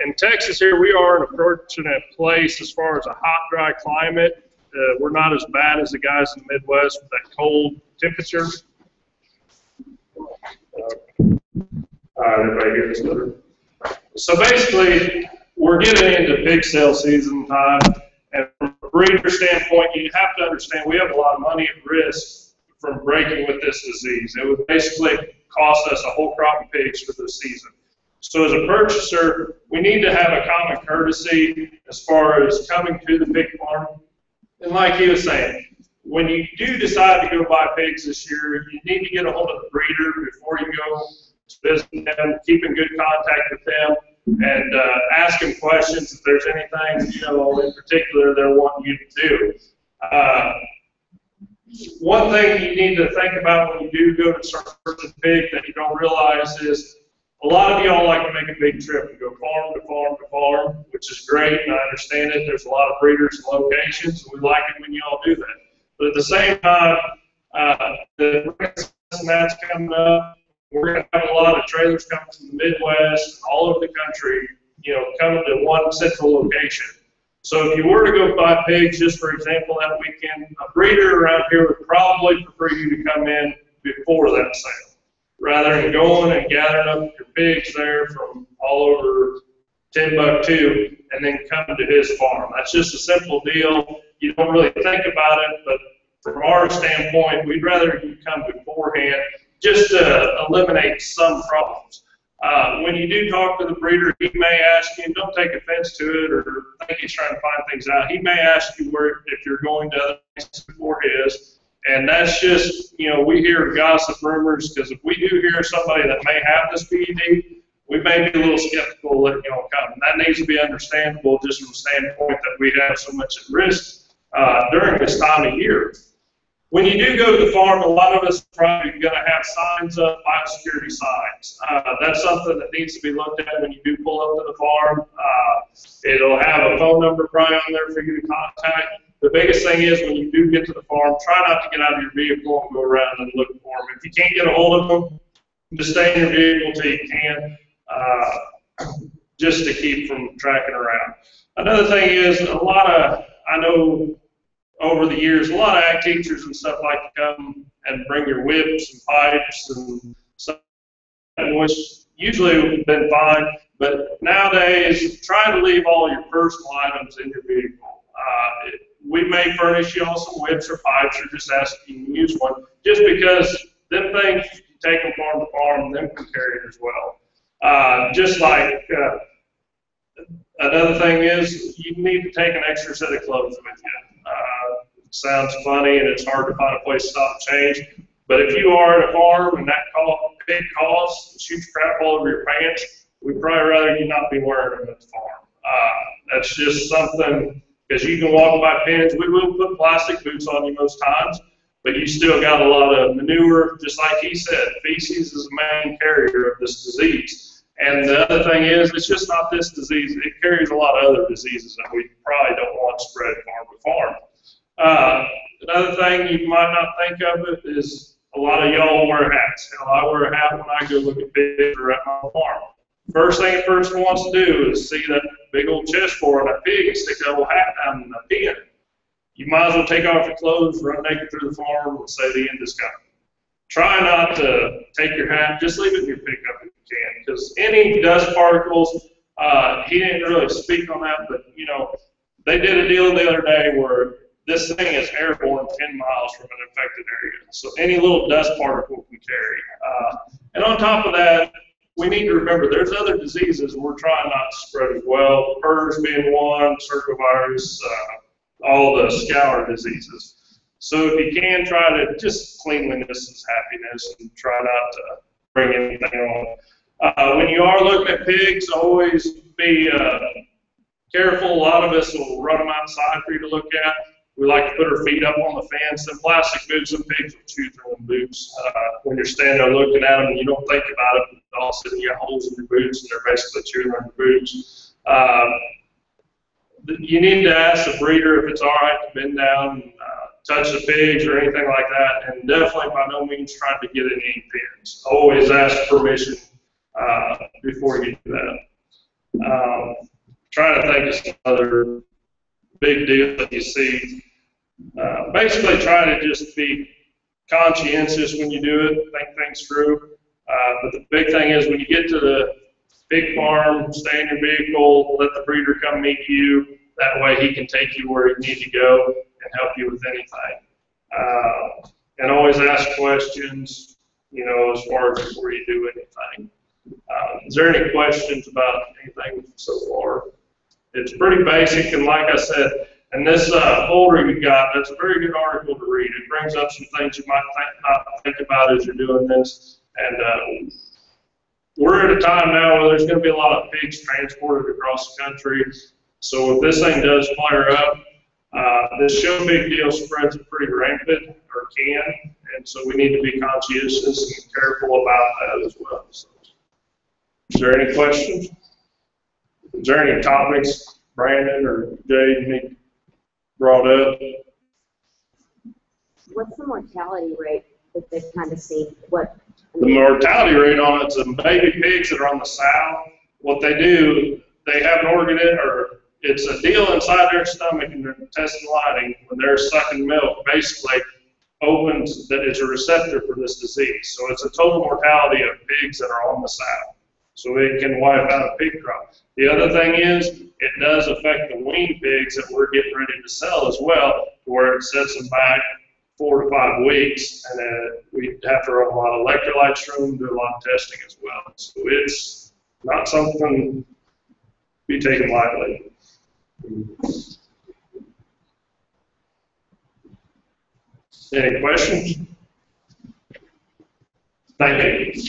In Texas here, we are in a fortunate place as far as a hot, dry climate. We're not as bad as the guys in the Midwest with that cold temperature. Everybody hear this better? So basically, we're getting into pig sale season time, and from a breeder standpoint, you have to understand we have a lot of money at risk from breaking with this disease. It would basically cost us a whole crop of pigs for the season. So as a purchaser, we need to have a common courtesy as far as coming to the pig farm. And like he was saying, when you do decide to go buy pigs this year, you need to get a hold of the breeder before you go to visit them, keep in good contact with them, and ask them questions if there's anything, you know, in particular they're wanting you to do. One thing you need to think about when you do go to start purchasing pig that you don't realize is a lot of y'all like to make a big trip and go farm to farm to farm, which is great, and I understand it. There's a lot of breeders and locations, and we like it when y'all do that. But at the same time, the that's coming up. We're going to have a lot of trailers coming from the Midwest, all over the country, you know, coming to one central location. So if you were to go buy pigs, just for example, that weekend, a breeder around here would probably prefer you to come in before that sale, rather than going and gathering up your pigs there from all over Timbuktu and then coming to his farm. That's just a simple deal. You don't really think about it, but from our standpoint, we'd rather you come beforehand just to eliminate some problems. When you do talk to the breeder, he may ask you, and don't take offense to it or think he's trying to find things out, he may ask you if you're going to other places before his. And that's just, you know, we hear gossip rumors, because if we do hear somebody that may have this PED, we may be a little skeptical of letting y'all come. And that needs to be understandable just from the standpoint that we have so much at risk during this time of year. When you do go to the farm, a lot of us are probably going to have signs up, biosecurity signs. That's something that needs to be looked at when you do pull up to the farm. It'll have a phone number probably on there for you to contact. The biggest thing is when you do get to the farm, try not to get out of your vehicle and go around and look for them. If you can't get a hold of them, Just stay in your vehicle till you can, just to keep from tracking around. Another thing is I know over the years, a lot of ag teachers and stuff like to come and bring your whips and pipes and stuff, which usually would have been fine, but nowadays, try to leave all your personal items in your vehicle. We may furnish you all some whips or pipes, or just ask if you can use one, just because them things, you can take them farm to farm, and them can carry it as well. Just like another thing is, you need to take an extra set of clothes with you. It sounds funny, and it's hard to find a place to stop and change, but if you are at a farm and that pig coughs and shoots crap all over your pants, we'd probably rather you not be wearing them at the farm. That's just something, because you can walk by pens. We will put plastic boots on you most times, but you still got a lot of manure, just like he said. Feces is the main carrier of this disease. And the other thing is, it's just not this disease. It carries a lot of other diseases that we probably don't want spread farm to farm. Another thing you might not think of it is a lot of y'all wear hats. I wear a hat when I go look at pigs or at my farm. First thing a person wants to do is see that big old chest board on that pig and stick that little hat down in the pen. You might as well take off your clothes, run naked through the farm, and say the end is coming. Try not to take your hat, just leave it in your pickup if you can, because any dust particles, he didn't really speak on that, but you know, they did a deal the other day where this thing is airborne 10 miles from an infected area. So any little dust particle can carry. And on top of that, we need to remember there's other diseases we're trying not to spread as well. PERS being one, circovirus, all the scour diseases. So if you can, try to just cleanliness is happiness, and try not to bring anything on. When you are looking at pigs, always be careful. A lot of us will run them outside for you to look at. We like to put our feet up on the fence. The plastic boots, and pigs will chew through them boots. When you're standing there looking at them and you don't think about it, all of a sudden you got holes in your boots and they're basically chewing on your boots. You need to ask the breeder if it's all right to bend down and touch the pigs or anything like that, and definitely by no means trying to get in any pens. Always ask permission before you do that. Trying to think of some other big deals that you see. Basically try to just be conscientious when you do it, think things through. But the big thing is when you get to the big farm, stay in your vehicle, let the breeder come meet you. That way he can take you where you need to go and help you with anything. And always ask questions, you know, as far as before you do anything. Is there any questions about anything so far? It's pretty basic, and like I said, and this folder you got, that's a very good article to read. It brings up some things you might not think about as you're doing this. And we're at a time now where there's going to be a lot of pigs transported across the country. So if this thing does flare up, this show big deal spreads pretty rampant, or can, and so we need to be conscientious and careful about that as well. So, is there any questions? Is there any topics, Brandon or Jay, you need brought up? What's the mortality rate that they've kind of seen? The mortality rate on it's the baby pigs that are on the sow. What they do, they have an organ or it's a deal inside their stomach and their intestinal lining when they're sucking milk, basically opens that it's a receptor for this disease. So it's a total mortality of pigs that are on the sow. So it can wipe out a pig crop. The other thing is, it does affect the wean pigs that we're getting ready to sell as well, where it sets them back 4 to 5 weeks, and then we have to run a lot of electrolytes through them, do a lot of testing as well. So it's not something to be taken lightly. Any questions? Thank you.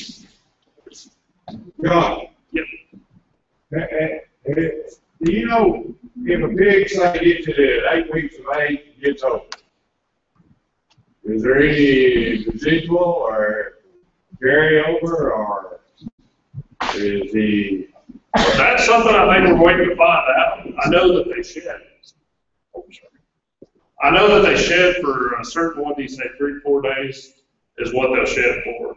John. Yep. Do you know if a pig, say, gets to the 8 weeks of age and gets old, is there any residual or carryover, or is he? That's something I think we're waiting to find out. I know that they shed. I know that they shed for a certain, what do you say, 3 to 4 days is what they'll shed for.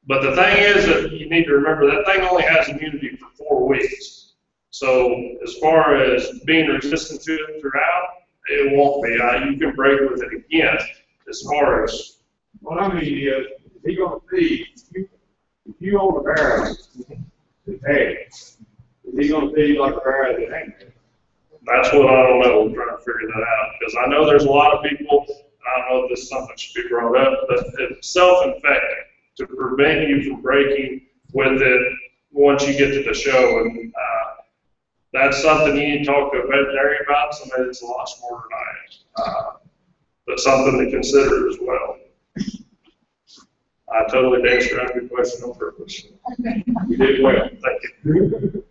But the thing is that you need to remember that thing only has immunity for 4 weeks. So as far as being resistant to it throughout, it won't be. You can break with it again. As far as what I mean is he gonna feed? If you own a barrel that's hay, is he gonna feed like a barrel that ain't hay? that's what I don't know. We're trying to figure that out because I know there's a lot of people. I don't know if this is something that should be brought up, but it's self-infecting to prevent you from breaking with it once you get to the show. And that's something you need to talk to a veterinarian about, somebody that's a lot smarter than I am. But something to consider as well. I totally danced around your question on purpose. You did well. Thank you.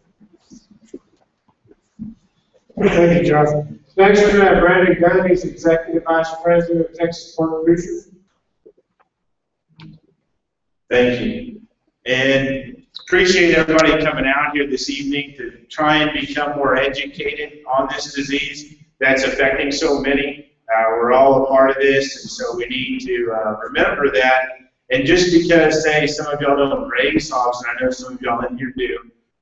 Thank you, John. Next, we have Brandon Gunn, he's Executive Vice President of Texas Pork Producers. Thank you. And appreciate everybody coming out here this evening to try and become more educated on this disease that's affecting so many. We're all a part of this, and so we need to remember that. And just because, say, some of y'all don't raise hogs, and I know some of y'all in here do,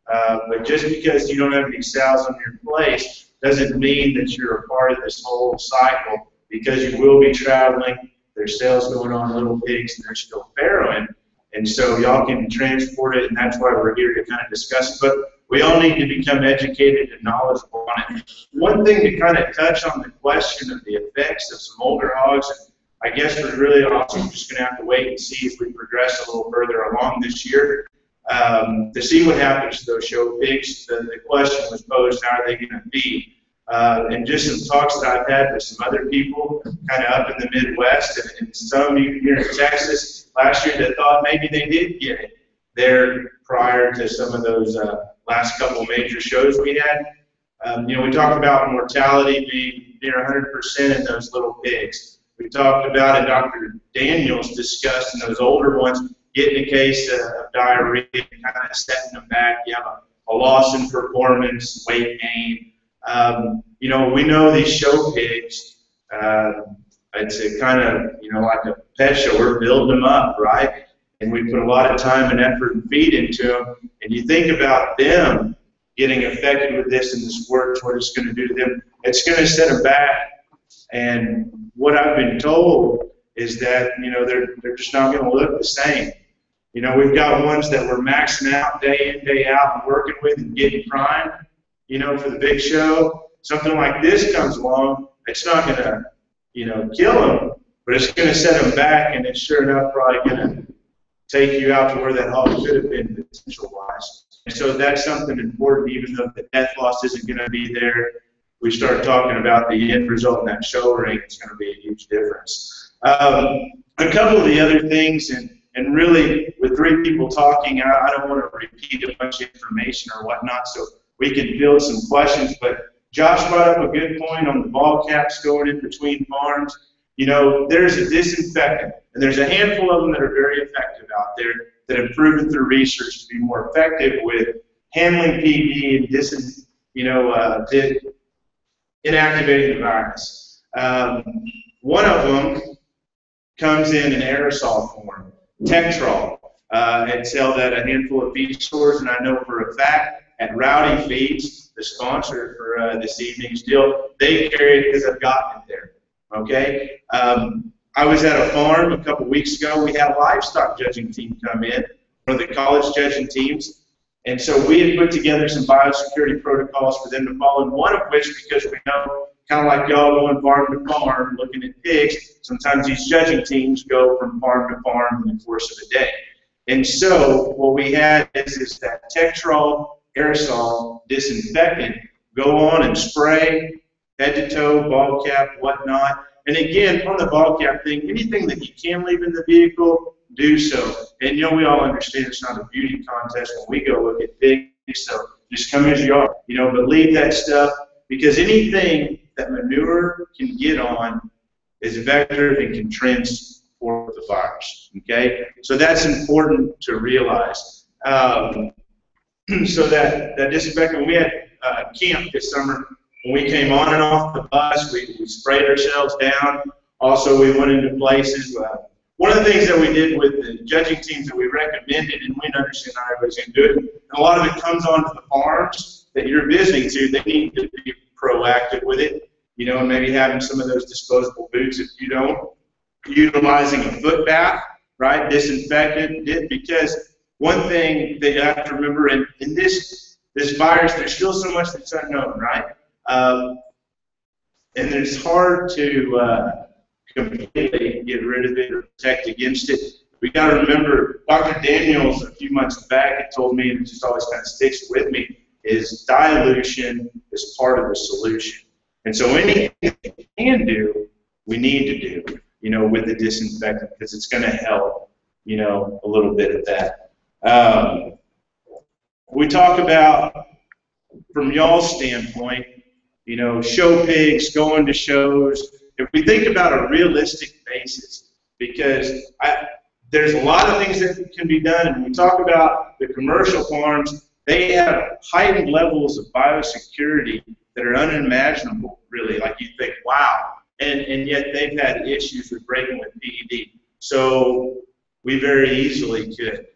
but just because you don't have any sows on your place doesn't mean that you're a part of this whole cycle, because you will be traveling. There's sales going on little pigs, and they're still farrowing. And so y'all can transport it, and that's why we're here to kind of discuss it. But we all need to become educated and knowledgeable on it. One thing to kind of touch on the question of the effects of some older hogs, I guess we're really also just going to have to wait and see as we progress a little further along this year to see what happens to those show pigs. The question was posed, how are they going to be? And just some talks that I've had with some other people kind of up in the Midwest and some here in Texas last year that thought maybe they did get it there prior to some of those last couple major shows we had. You know, we talked about mortality being near 100% in those little pigs. We talked about, and Dr. Daniels discussed in those older ones, getting a case of diarrhea, kind of setting them back. You have a loss in performance, weight gain. You know, we know these show pigs, it's a kind of, you know, like a pet show. We're building them up, right? And we put a lot of time and effort and feed into them. And you think about them getting affected with this and this work, what it's going to do to them. It's going to set them back. And what I've been told is that, you know, they're just not going to look the same. You know, we've got ones that we're maxing out day in, day out and working with and getting primed, you know, for the big show. Something like this comes along, it's not going to, you know, kill them, but it's going to set them back, and it's sure enough probably going to take you out to where that hog could have been potential-wise. And so that's something important, even though the death loss isn't going to be there. We start talking about the end result in that show ring, it's going to be a huge difference. A couple of the other things, and really with 3 people talking, I don't want to repeat a bunch of information or whatnot, so we can field some questions, but Josh brought up a good point on the ball caps going in between farms. You know, there's a disinfectant, and there's a handful of them that are very effective out there that have proven through research to be more effective with handling PD and inactivating the virus. One of them comes in an aerosol form, Tetrol. It's held at a handful of feed stores, and I know for a fact at Rowdy Feeds, the sponsor for this evening's deal, they carry it because I've gotten it there. Okay? I was at a farm a couple weeks ago. We had a livestock judging team come in, one of the college judging teams. And so we had put together some biosecurity protocols for them to follow, and one of which, because we know, kind of like y'all going farm to farm looking at pigs, sometimes these judging teams go from farm to farm in the course of a day. And so what we had is that Tetrol aerosol disinfectant, go on and spray head to toe, ball cap, whatnot. And again, on the ball cap thing, anything that you can leave in the vehicle, do so. And you know, we all understand it's not a beauty contest when we go look at pigs, so just come as you are, you know, but leave that stuff, because anything that manure can get on is a vector and can transport the virus, okay? So that's important to realize. So that disinfectant, we had camp this summer. When we came on and off the bus, we sprayed ourselves down. Also, we went into places. one of the things that we did with the judging teams that we recommended, and we understand not everybody's going to do it, and a lot of it comes onto the farms that you're visiting to. They need to be proactive with it, you know, and maybe having some of those disposable boots if you don't, utilizing a foot bath, right, disinfectant, because one thing that you have to remember in this virus, there's still so much that's unknown, right? And it's hard to completely get rid of it or protect against it. We got to remember, Dr. Daniels a few months back had told me, and it just always kind of sticks with me, is dilution is part of the solution. And so anything we can do, we need to do, you know, with the disinfectant, because it's going to help, you know, a little bit of that. We talk about, from y'all's standpoint, you know, show pigs, going to shows. If we think about a realistic basis, because there's a lot of things that can be done, and we talk about the commercial farms, they have heightened levels of biosecurity that are unimaginable, really. Like you think, wow, and yet they've had issues with breaking with PED. So we very easily could.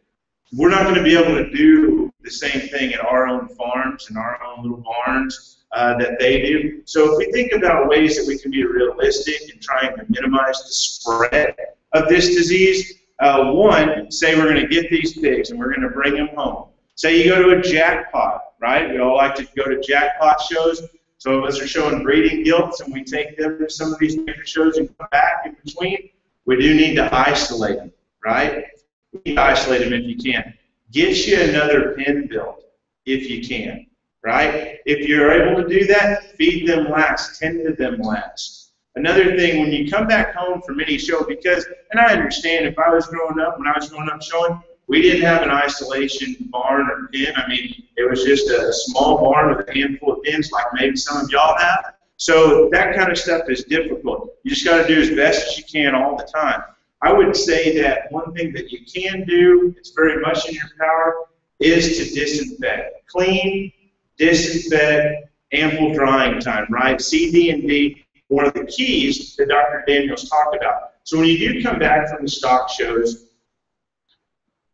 We're not going to be able to do the same thing at our own farms and our own little barns that they do. So if we think about ways that we can be realistic in trying to minimize the spread of this disease, one, say we're going to get these pigs and we're going to bring them home. Say you go to a jackpot, right? We all like to go to jackpot shows. Some of us are showing breeding gilts, and we take them to some of these major shows and come back in between. We do need to isolate them, right? We need to isolate them if you can. Get you another pen built if you can, right? If you're able to do that, feed them last, tend to them last. Another thing, when you come back home from any show, because, and I understand if I was growing up, when I was growing up showing, we didn't have an isolation barn or pen. I mean, it was just a small barn with a handful of pens like maybe some of y'all have. So that kind of stuff is difficult. You just got to do as best as you can all the time. I would say that one thing that you can do, it's very much in your power, is to disinfect. Clean, disinfect, ample drying time, right? C, D, and D, one of the keys that Dr. Daniels talked about. So when you do come back from the stock shows,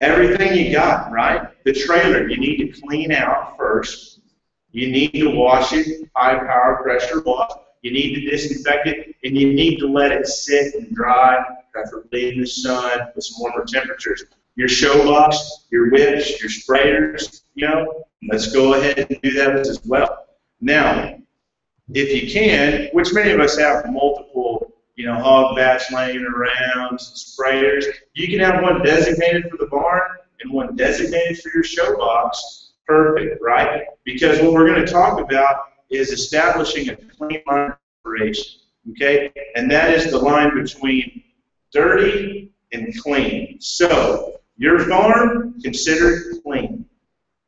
everything you got, right? The trailer, you need to clean out first. You need to wash it, high power pressure wash. You need to disinfect it, and you need to let it sit and dry, preferably in the sun with some warmer temperatures. Your show box, your whips, your sprayers, you know, let's go ahead and do that as well. Now, if you can, which many of us have multiple, you know, hog bats laying around, sprayers, you can have one designated for the barn and one designated for your show box. Perfect, right? Because what we're going to talk about is establishing a clean line of operation, okay? And that is the line between dirty and clean. So, your farm, consider it clean.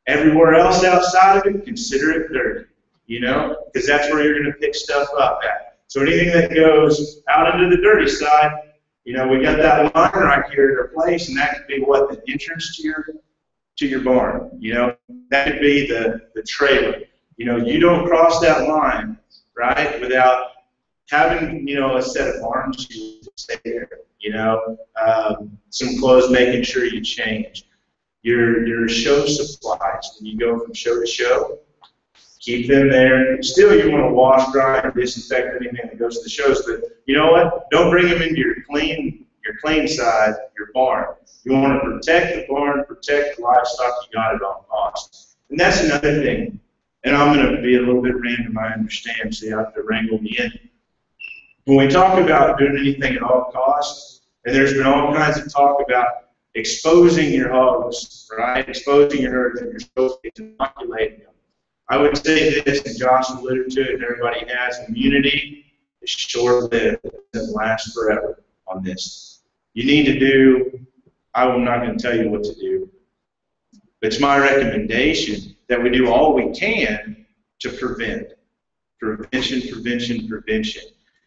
Everywhere else outside of it, consider it dirty, you know? Because that's where you're going to pick stuff up at. So anything that goes out into the dirty side, you know, we got that line right here at our place, and that could be what, the entrance to your barn, you know? That could be the trailer. You know, you don't cross that line, right, without having, you know, a set of barn shoes to stay there, you know, some clothes, making sure you change. Your show supplies, when you go from show to show, keep them there. Still, you want to wash, dry, and disinfect anything that goes to the shows, but you know what? Don't bring them into your clean side, your barn. You want to protect the barn, protect the livestock you got at all costs. And that's another thing. And I'm going to be a little bit random, I understand, so you have to wrangle me in. When we talk about doing anything at all costs, and there's been all kinds of talk about exposing your hogs, right? Exposing your herds and your show pigs, inoculating them. I would say this, and Josh alluded to it, and everybody has, immunity is short-lived. It doesn't last forever on this. You need to do, I'm not going to tell you what to do, but it's my recommendation that we do all we can to prevent. Prevention, prevention, prevention.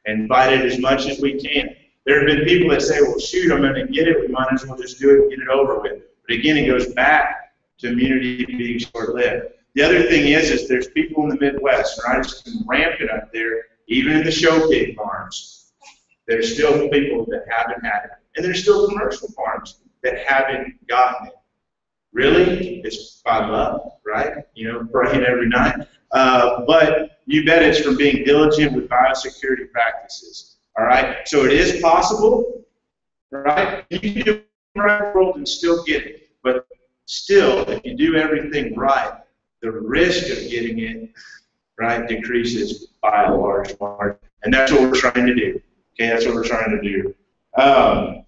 And fight it as much as we can. There have been people that say, well, shoot, I'm going to get it. We might as well just do it and get it over with. But again, it goes back to immunity being short-lived. The other thing is there's people in the Midwest, right? It's been rampant up there, even in the show pig farms. There's still people that haven't had it. And there's still commercial farms that haven't gotten it. Really? It's by love, right? You know, praying every night. But you bet it's from being diligent with biosecurity practices. All right? So it is possible, right? You can do it in the right world and still get it. But still, if you do everything right, the risk of getting it, right, decreases by a large margin. And that's what we're trying to do. Okay, that's what we're trying to do. I'm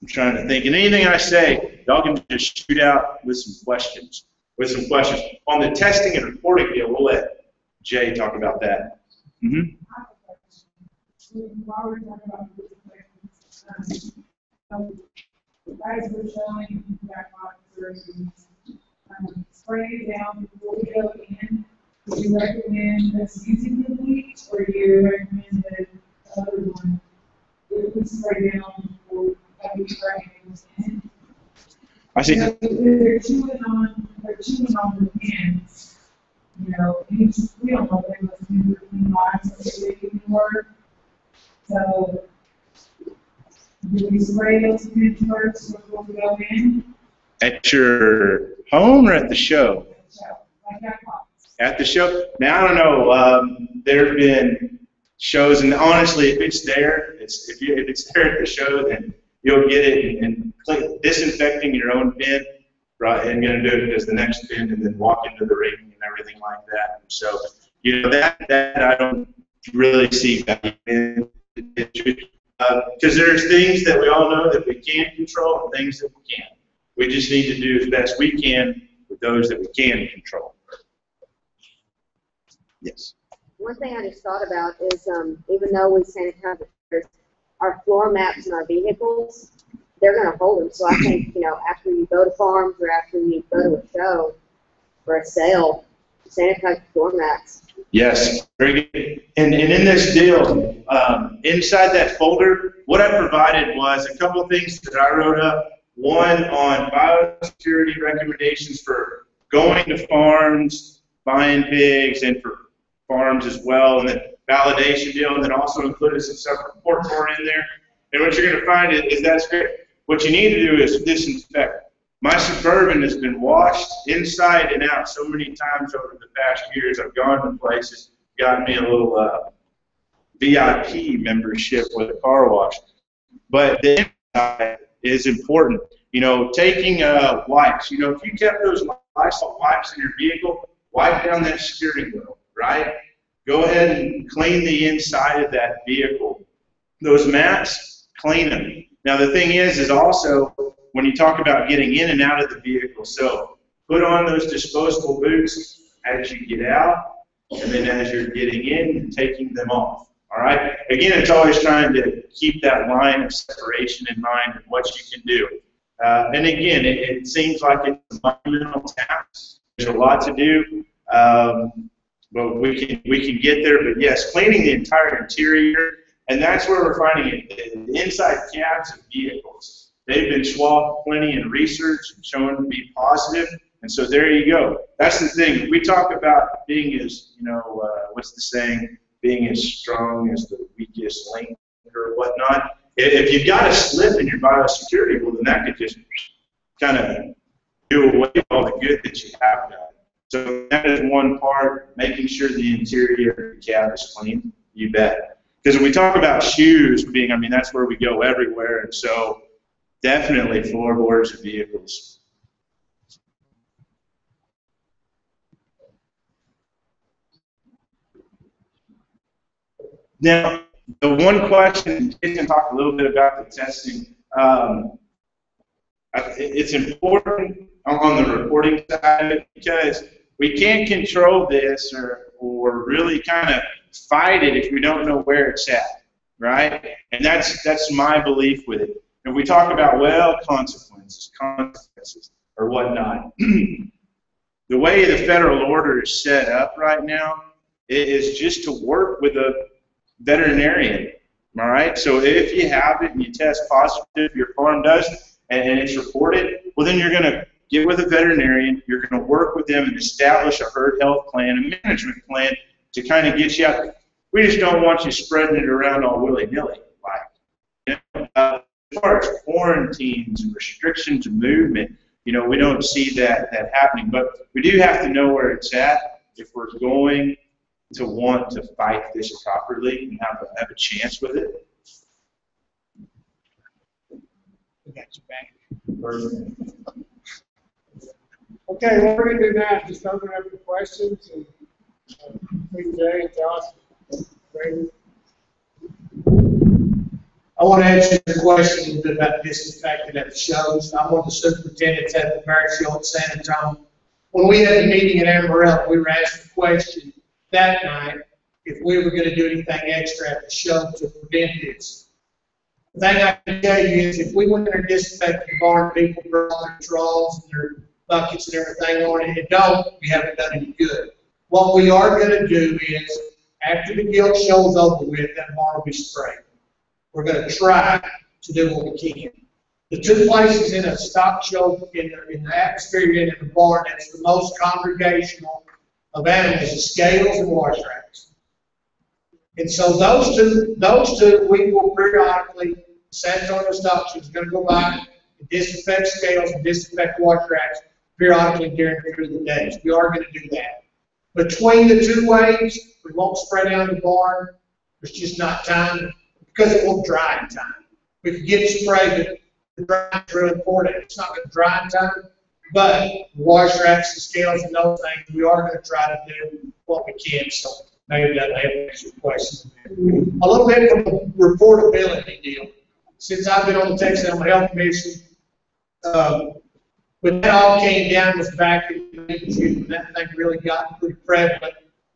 trying to think. And anything I say, y'all can just shoot out with some questions. On the testing and reporting deal, we'll let Jay talk about that. Mm-hmm. While we're talking about the guys were showing that spraying down before we go in. Do you recommend us using the bleach, or do you recommend the other one? If we spray down before we spray in? I see. They're chewing on the pins. You know, we don't know if they must do the clean lines or they do work. So, do we spray those pins first before we go in? At your home or at the show? Like that box. At the show? Now, I don't know. There have been shows, and honestly, if it's there, if it's there at the show, then you'll get it and disinfecting your own bin, right? And you're going to do it as the next bin, and then walk into the ring and everything like that. And so, you know, that I don't really see value in. Because there's things that we all know that we can control and things that we can't. We just need to do as best we can with those that we can control. Yes. One thing I just thought about is even though we sanitize our floor mats in our vehicles, they're going to hold them. So I think, you know, after you go to farms or after you go to a show or a sale, sanitize the floor mats. Yes, very good. And in this deal, inside that folder, what I provided was a couple of things that I wrote up. One on biosecurity recommendations for going to farms, buying pigs, and for farms as well, and then validation deal, and then also included some separate report card in there. And what you're going to find is that's great. What you need to do is disinfect. My Suburban has been washed inside and out so many times over the past years. I've gone to places, gotten me a little VIP membership with a car wash. But the inside is important. You know, taking wipes. You know, if you kept those Lysol wipes in your vehicle, wipe down that steering wheel, right? Go ahead and clean the inside of that vehicle. Those mats, clean them. Now the thing is also when you talk about getting in and out of the vehicle, so put on those disposable boots as you get out, and then as you're getting in, taking them off. All right. Again, it's always trying to keep that line of separation in mind and what you can do. And again, it seems like it's a monumental task. There's a lot to do, but we can get there. But yes, cleaning the entire interior, and that's where we're finding it. The inside cabs of vehicles, they've been swabbed plenty in research and shown to be positive. And so there you go. That's the thing. We talk about being as, you know, what's the saying? Being as strong as the weakest link or whatnot. If you've got a slip in your biosecurity, well, then that could just kind of do away with all the good that you have done. So that is one part, making sure the interior of the cab is clean, you bet. Because when we talk about shoes being, I mean, that's where we go everywhere. And so definitely floorboards of vehicles. Now, the one question, we can talk a little bit about the testing. It's important on the reporting side because we can't control this or really kind of fight it if we don't know where it's at, right? And that's my belief with it. If we talk about, well, consequences, or whatnot, the way the federal order is set up right now is just to work with a veterinarian, all right? So if you have it and you test positive, your farm does, and it's reported, well, then you're going to get with a veterinarian, you're going to work with them and establish a herd health plan, a management plan to kind of get you out there. We just don't want you spreading it around all willy-nilly. Like, you know, far as quarantines and restrictions of movement, you know, we don't see that happening. But we do have to know where it's at if we're going to want to fight this properly and have a chance with it. We got your back. Okay, what we're going to do now is just open up the questions and between Jay and Josh. Brady. I want to answer the question a little bit about disinfecting at the shows. I'm one of the superintendents at the Barrett Show in San Antonio. When we had the meeting in Amarillo, we were asked the question that night if we were going to do anything extra at the show to prevent this. The thing I can tell you is if we went in there disinfecting the barn, people brought their troughs and their buckets and everything on it, we haven't done any good. What we are going to do is, after the guild show's over with, that barn will be sprayed. We're going to try to do what we can. The two places in a stock show, in the atmosphere and in the barn, that's the most congregational of animals, is scales and wash racks. And so those two, we will periodically, San Antonio Stock Show is going to go by and disinfect scales and disinfect wash racks periodically through the days. We are going to do that. Between the two waves, we won't spray down the barn. There's just not time, because it won't dry in time. We can get sprayed, but the dry is really important. It's not going to dry in time, but wash racks and scales and those things, we are going to try to do what we can. So maybe that'll answer your question. A little bit from the reportability deal. Since I've been on the Texas Animal Health Commission, when that all came down was back in June, when that thing really got pretty prevalent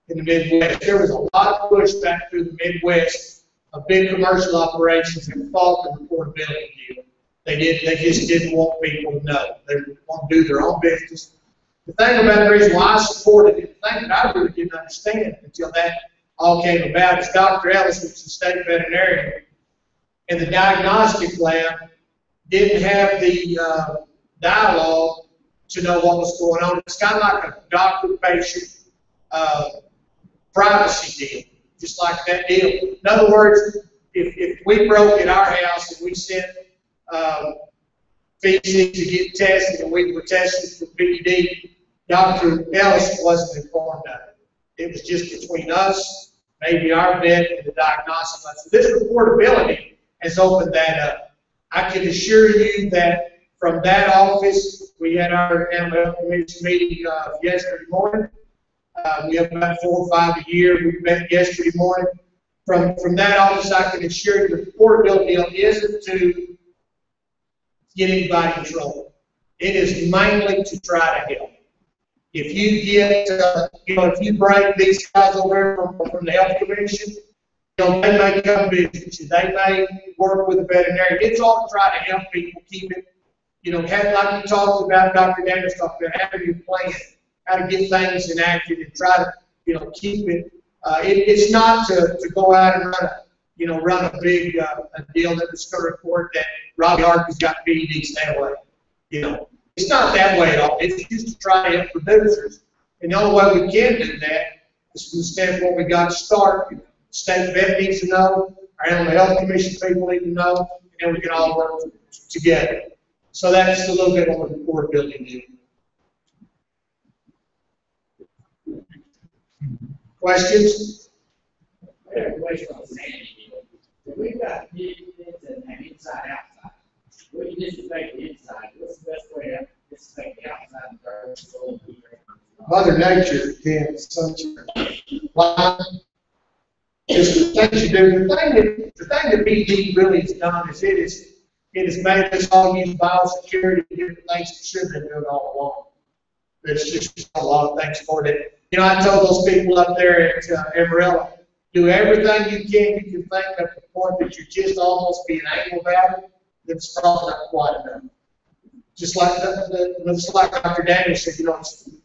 in the Midwest. There was a lot of pushback through the Midwest of big commercial operations that fought the reportability deal. They just didn't want people to know. They want to do their own business. The thing about the reason why I supported it, the thing that I really didn't understand until that all came about is Dr. Ellis, which is the state veterinarian, and the diagnostic lab didn't have the dialogue to know what was going on. It's kind of like a doctor-patient privacy deal, just like that deal. In other words, if we broke at our house and we sent feces to get tested and we were tested for PEDV, Dr. Ellis wasn't informed of it. It was just between us, maybe our vet, and the diagnostic lab. So this reportability has opened that up. I can assure you that from that office, we had our Animal Health Commission meeting yesterday morning. We have about 4 or 5 a year. We met yesterday morning. From that office, I can assure you the reportability deal isn't to get anybody in trouble. It is mainly to try to help. If you get, if you break these guys over from the Health Commission, they may come visit you. They may work with a veterinarian. It's all to try to help people keep it, like you talked about, Dr. Daniels talked about, having a plan, how to get things enacted and try to, keep it. It's not to go out and run a big a deal that was going to report that Robbie Harkey's got PED, stay away. It's not that way at all. It's just to try to help producers. And the only way we can do that is from the standpoint we got to start. State vet needs to know, our Animal Health Commission people need to know, and then we can all work together. So that's a little bit on the reportability deal. Questions? I have a question on Sandy. We've got meetings and inside, outside. We can disinfect the inside. What's the best way to disinfect the outside? Mother Nature can sunshine. It's the things you do. The thing that BD really has done is it has made us all use biosecurity and different things that should have been doing all along. There's just a lot of things for it. I told those people up there at Amarillo, do everything you can think up to the point that you're just almost being anal about it. It's probably not quite enough. Just like Dr. Daniels said,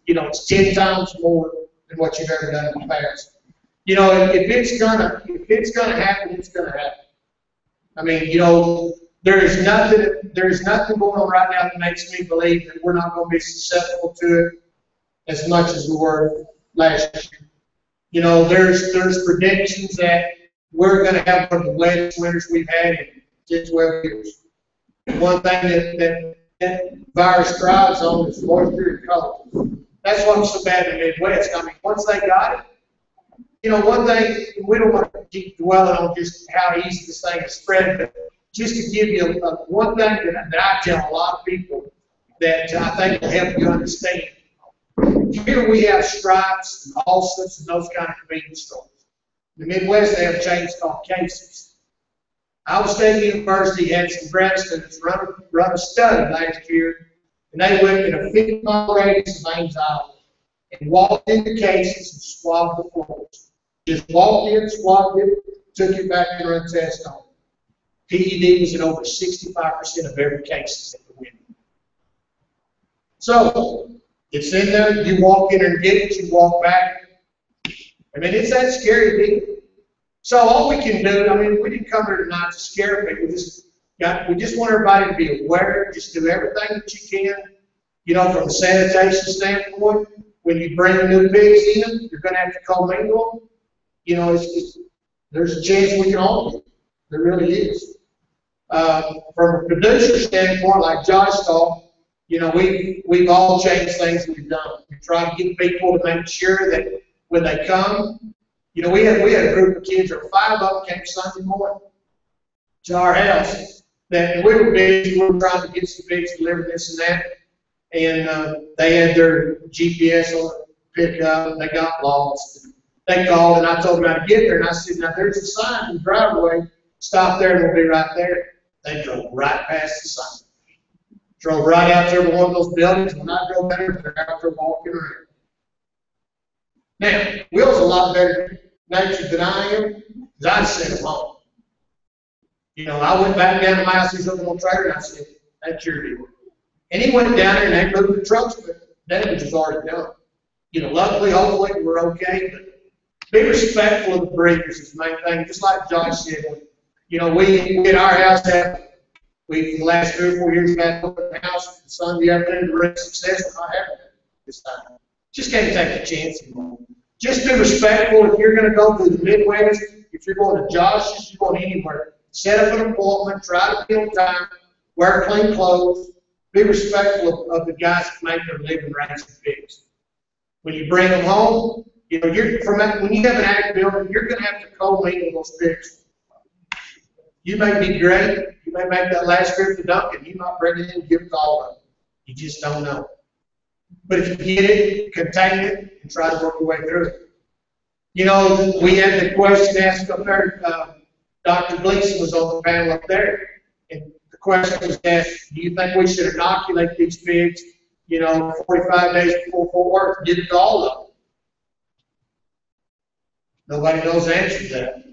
it's 10 times more than what you've ever done in the past. If it's gonna happen, it's gonna happen. I mean, there is nothing going on right now that makes me believe that we're not going to be susceptible to it as much as we were last year. There's predictions that we're going to have one of the wettest winters we've had in 10, 12 years. One thing that virus thrives on is moisture and color. That's what's so bad in the Midwest. I mean, once they got it, you know, one thing, we don't want to keep dwelling on just how easy this thing is spread, but just to give you one thing that I tell a lot of people that I think will help you understand. Here we have Stripes and Allsons and those kind of convenience stores. In the Midwest, they have chains called Casey's. Iowa State University had some grad students run a study last year, and they went in a 50-mile radius of Ames, Iowa, and walked into Casey's and swabbed the floors. Just walked in, swabbed it, took it back and run a test on it. PED was in over 65% of every case in the window. So, it's in there, you walk in and get it, you walk back. I mean, it's that scary deal. So all we can do, I mean, we didn't come here tonight to scare people. We just want everybody to be aware, just do everything that you can. You know, from a sanitation standpoint, when you bring new pigs in, you're going to have to commingle them. You know, there's a chance we can all do it. There really is. From a producer standpoint, like Josh talked, you know, we've all changed things we've done. We try to get people to make sure that when they come, you know, we had a group of kids, or 5 of them came Sunday morning to our house. That we were busy, we were trying to get some pigs delivered, this and that, and they had their GPS on the pickup, and they got lost. They called, and I told them how to get there, and I said, now there's a sign in the driveway, stop there, and we'll be right there. They drove right past the sign. Drove right out there to one of those buildings. When I drove there, they're out there walking around. Now, Will's a lot better natured than I am, because I sent him home. You know, I went back down to my house, he's looking on the trailer, and I said, that's your deal. And he went down there and they moved the trucks, but damage was already done. You know, luckily, hopefully, we're okay, but be respectful of the breeders is the main thing. Just like Josh said, you know, we at our house we, the last 3 or 4 years, had open the house Sunday afternoon to great success. We're not having that this time. Just can't take a chance anymore. Just be respectful. If you're going to go through the Midwest, if you're going to Josh's, you're going anywhere, set up an appointment, try to be on time, wear clean clothes, be respectful of the guys that make their living raising pigs. When you bring them home, you know, when you have an ag building, you're going to have to co-mingle those pigs. You may be great. You may make that last trip to Duncan. You might bring it in and give it to all of them. You just don't know. But if you get it, contain it, and try to work your way through it. You know, we had the question asked up there. Dr. Gleason was on the panel up there. And the question was asked, do you think we should inoculate these pigs, you know, 45 days before Fort Worth? Give it to all of them. Nobody knows the answer to that.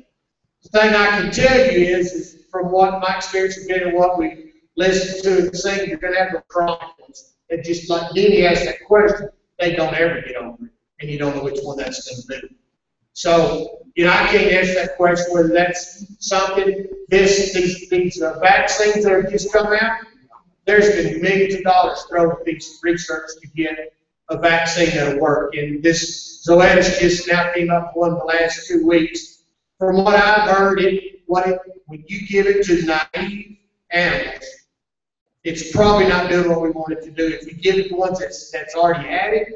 The thing I can tell you is from what my experience has been and what we listened to and seen, you're going to have the chronicles. And just like Denny asked that question, they don't ever get over it. And you don't know which one that's going to be. So, you know, I can't answer that question whether that's something, these vaccines that have just come out, there's been millions of dollars thrown at these research to get a vaccine that'll work. And this Zoetis just now came up with one in the last 2 weeks. From what I've heard, when you give it to naive animals, it's probably not doing what we want it to do. If you give it to ones that's already had it,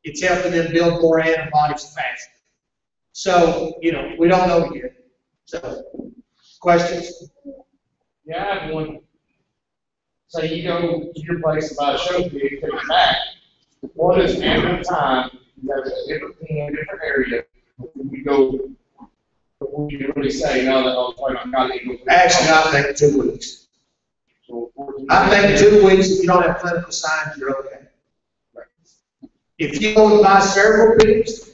it's helping them build more antibodies faster. So, you know, we don't know yet. So, questions? Yeah, I have one. Say you go to your place and buy a show pig, take it back. What is ample time? You have a different pen, different area. You go, before you really say, no, that I was probably not got it. Actually, I think 2 weeks. So, I think 2 weeks, if you don't have clinical signs, you're okay. If you go and buy several pigs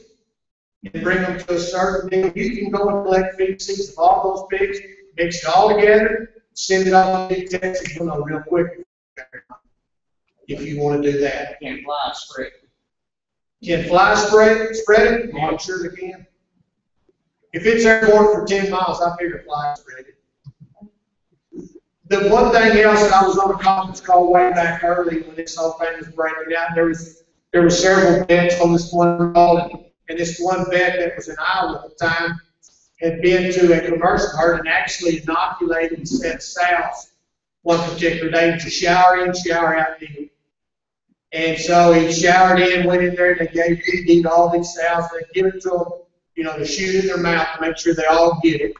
and bring them to a certain deal, you can go and collect feces of all those pigs, mix it all together, send it off to the Texas, you'll know real quick if you want to do that. Can't fly spread. Can fly spread it? Yeah, I'm sure they can. If it's airborne for 10 miles, I figure fly spread it. The one thing else that I was on a conference call way back early when this whole thing was breaking out, there were several vets on this one call, and this one vet that was in Iowa at the time had been to a commercial herd and actually inoculated and sent sows one particular day. It's a shower in, shower out deal. And so he showered in, went in there, and they gave PEDV to all these sows. They give it to them, you know, to shoot in their mouth to make sure they all get it.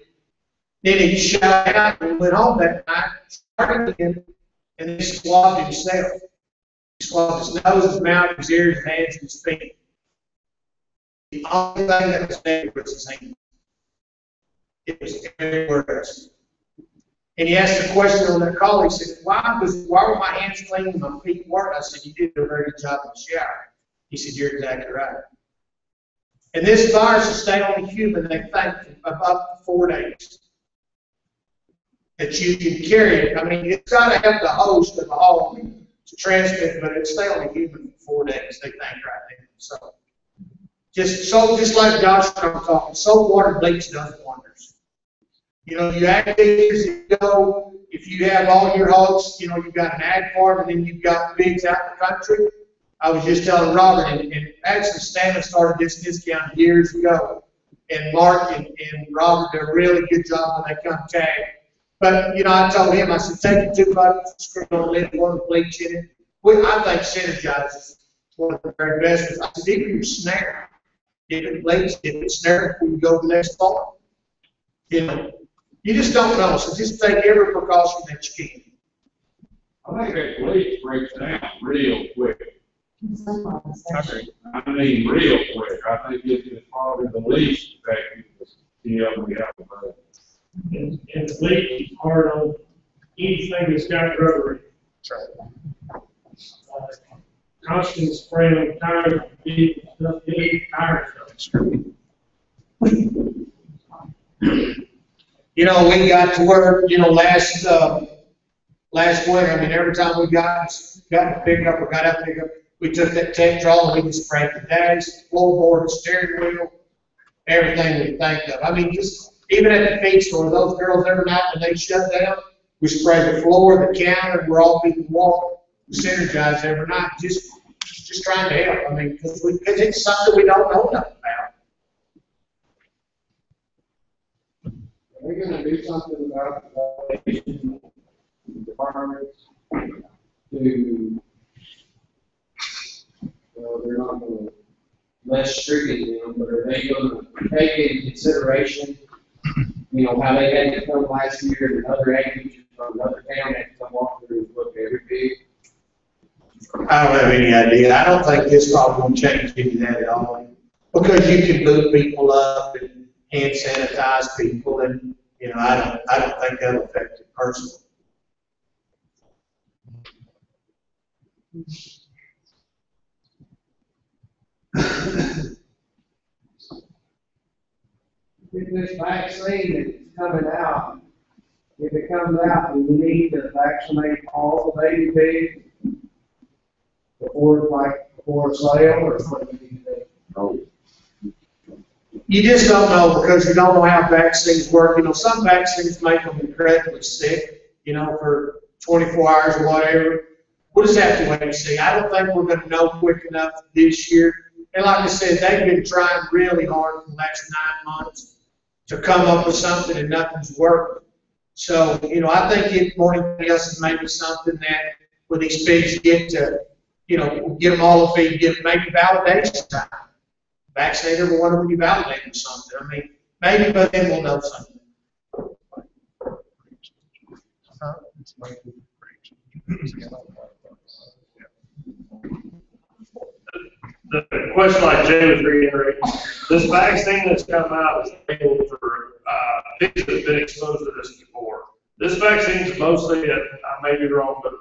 Then he showered out and went home that night, showered again, and then swabbed himself. He swabbed his nose, his mouth, his ears, his hands, and his feet. The only thing that was there was his hands. It was everywhere else. And he asked a question on that call. He said, why were my hands clean and my feet weren't? I said, you did a very good job in the shower. He said, you're exactly right. And this virus will stay on the human, they think, for up to 4 days. That you can carry it. I mean, it's got to have the host of the home to transmit, but it'll stay on the human for 4 days, they think right there. So, just like Josh was talking, salt water bleach does wonders. You know, you act years ago, if you have all your hogs, you know, you've got an ag farm and then you've got pigs out in the country. I was just telling Robert, and actually Stanley started this discount years ago. And Mark and Robert did a really good job when they come tag. But, you know, I told him, I said, take your 2 buckets, screw on lid, one bleach in it. I think Synergize is one of the very best. I said, even your snare, if it bleach, if it's snare, when you go to the next farm. You know, you just don't know, so just take every precaution that you can. I think that bleach breaks down real quick. I mean, real quick. I think it's probably the least effective we have about. And the bleach is hard on anything that's got rubbery. Constant spraying of tires, big stuff, big tire stuff. You know, we got to work, you know, last winter, I mean, every time we got to pick up or got out to pick up, we took that tech draw and we just sprayed the dash, floorboard, the steering wheel, everything we think of. I mean, just even at the feed store, those girls every night when they shut down, we spray the floor, the counter, where all people walk, Synergize every night, just trying to help. I mean, because it's something we don't know nothing about. Are we going to do something about the departments to, well, they're not going to less strict them, but are they going to take into consideration, you know, how they had to come last year and other ag teachers from another town had to come walk through and look at every pig? I don't have any idea. I don't think this probably won't change any of that at all. Because you can boot people up and hand sanitize people, and you know, I don't think that'll affect it personally. If this vaccine that's coming out, if it comes out, do we need to vaccinate all the baby pigs before sale, or what do we need to do? No. You just don't know because you don't know how vaccines work. You know, some vaccines make them incredibly sick, you know, for 24 hours or whatever. We'll just have to wait and see. I don't think we're going to know quick enough this year. And like I said, they've been trying really hard for the last 9 months to come up with something, and nothing's worked. So, you know, I think it more than anything else is maybe something that when these pigs get to, you know, get them all the feed, get maybe validation time. Vaccinate everyone when you validate them something. I mean, maybe, but then we'll know something. The question like Jay was reiterating, this vaccine that's come out is able for pigs that have been exposed to this before. This vaccine is mostly, I may be wrong, but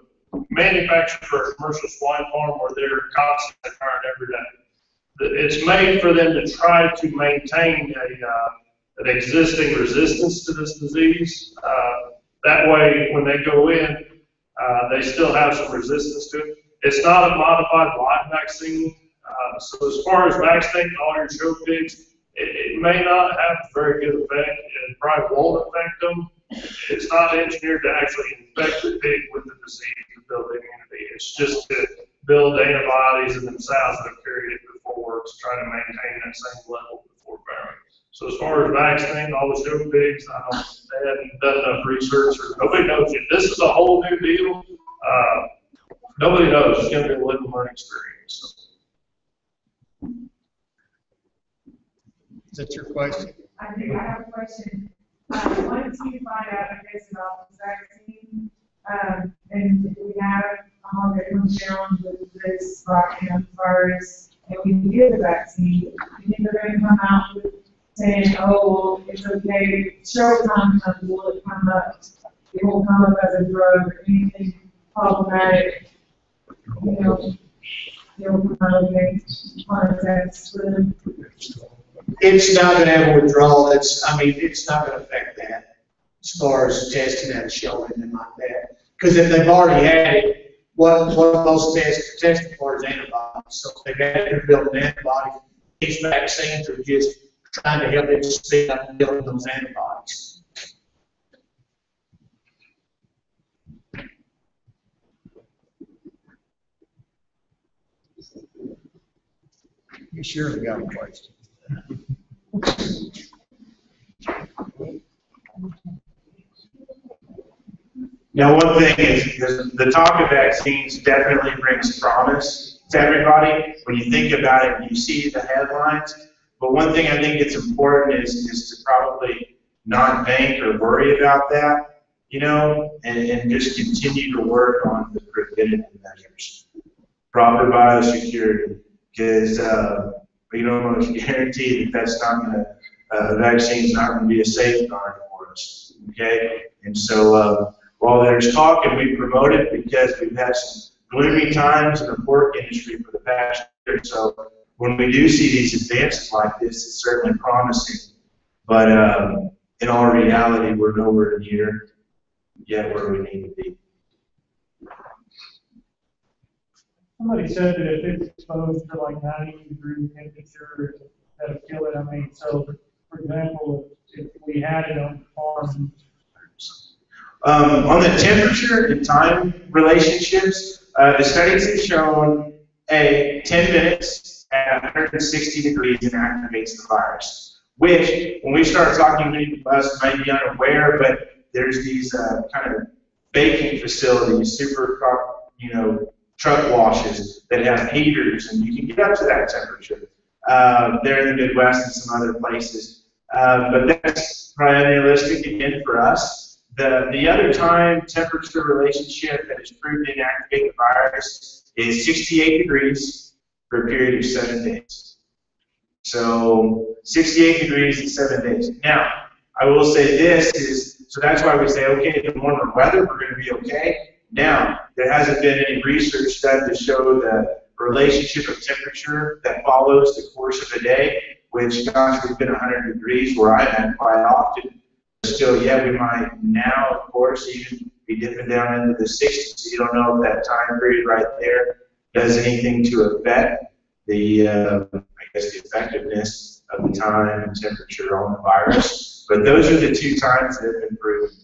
manufactured for a commercial swine farm where they're constantly firing every day. It's made for them to try to maintain an existing resistance to this disease. That way, when they go in, they still have some resistance to it. It's not a modified live vaccine. So as far as vaccinating all your show pigs, it may not have a very good effect. It probably won't affect them. It's not engineered to actually infect the pig with the disease to build immunity. It's just to build antibodies in themselves that have carried it before to try to maintain that same level before bearing. So as far as vaccinating all the show pigs, they haven't done enough research, or nobody knows yet. This is a whole new deal. Nobody knows. It's going to be a live and learn experience. Is that your question? I have a question. I wanted to find out, I guess, about the vaccine. And we have all that comes down with this virus, and we can get the vaccine. And then they're going to come out with saying, oh, well, it's okay. Showtime comes, will it come up? It won't come up as a drug or anything problematic. You know, it will come out okay on a test. It's not going to have a withdrawal. It's not going to affect that as far as testing and showing and like that. Because if they've already had it, what most tests are testing for is antibodies. So if they've had their building antibodies, these vaccines are just trying to help them speed up building those antibodies. You surely got a question. Now, one thing is the talk of vaccines definitely brings promise to everybody when you think about it and you see the headlines. But one thing I think it's important is to probably not bank or worry about that, you know, and just continue to work on the preventative measures, proper biosecurity, because we don't almost guarantee that that's not going to, the vaccine's not going to be a safeguard for us, okay? And so while there's talk and we promote it because we've had some gloomy times in the pork industry for the past year, so when we do see these advances like this, it's certainly promising. But in all reality, we're nowhere near yet where we need to be. Somebody said that if it's exposed to like 90-degree temperature, that'll kill it. I mean, so for example, if we had it on the farm. On the temperature and time relationships, the studies have shown 10 minutes at 160 degrees inactivates the virus, which when we start talking, many of us might be unaware, but there's these kind of baking facilities, truck washes that have heaters, and you can get up to that temperature. There in the Midwest and some other places. But that's probably unrealistic again for us. The other time temperature relationship that is proved to inactivate the virus is 68 degrees for a period of 7 days. So 68 degrees in 7 days. Now, I will say this is, so that's why we say, okay, the warmer weather, we're going to be okay. Now, there hasn't been any research done to show the relationship of temperature that follows the course of a day, which, gosh, we've been 100 degrees where I'm at quite often. Still, yeah, we might now, of course, even be dipping down into the 60s. So you don't know if that time period right there does anything to affect the, I guess, the effectiveness of the time and temperature on the virus. But those are the two times that have been proven.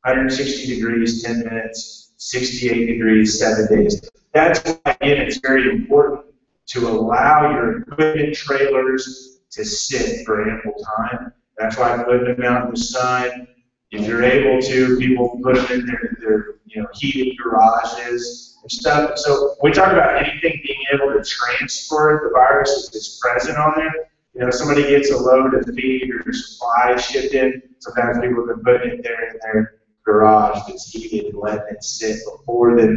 160 degrees, 10 minutes, 68 degrees, 7 days. That's why, again, it's very important to allow your equipment trailers to sit for ample time. That's why putting them out in the sun, if you're able to, people put them in their heated garages and stuff. So when we talk about anything being able to transfer the virus that's present on there, somebody gets a load of feed or supplies shipped in, sometimes people have been putting it there in their garage that's heated and letting it sit before then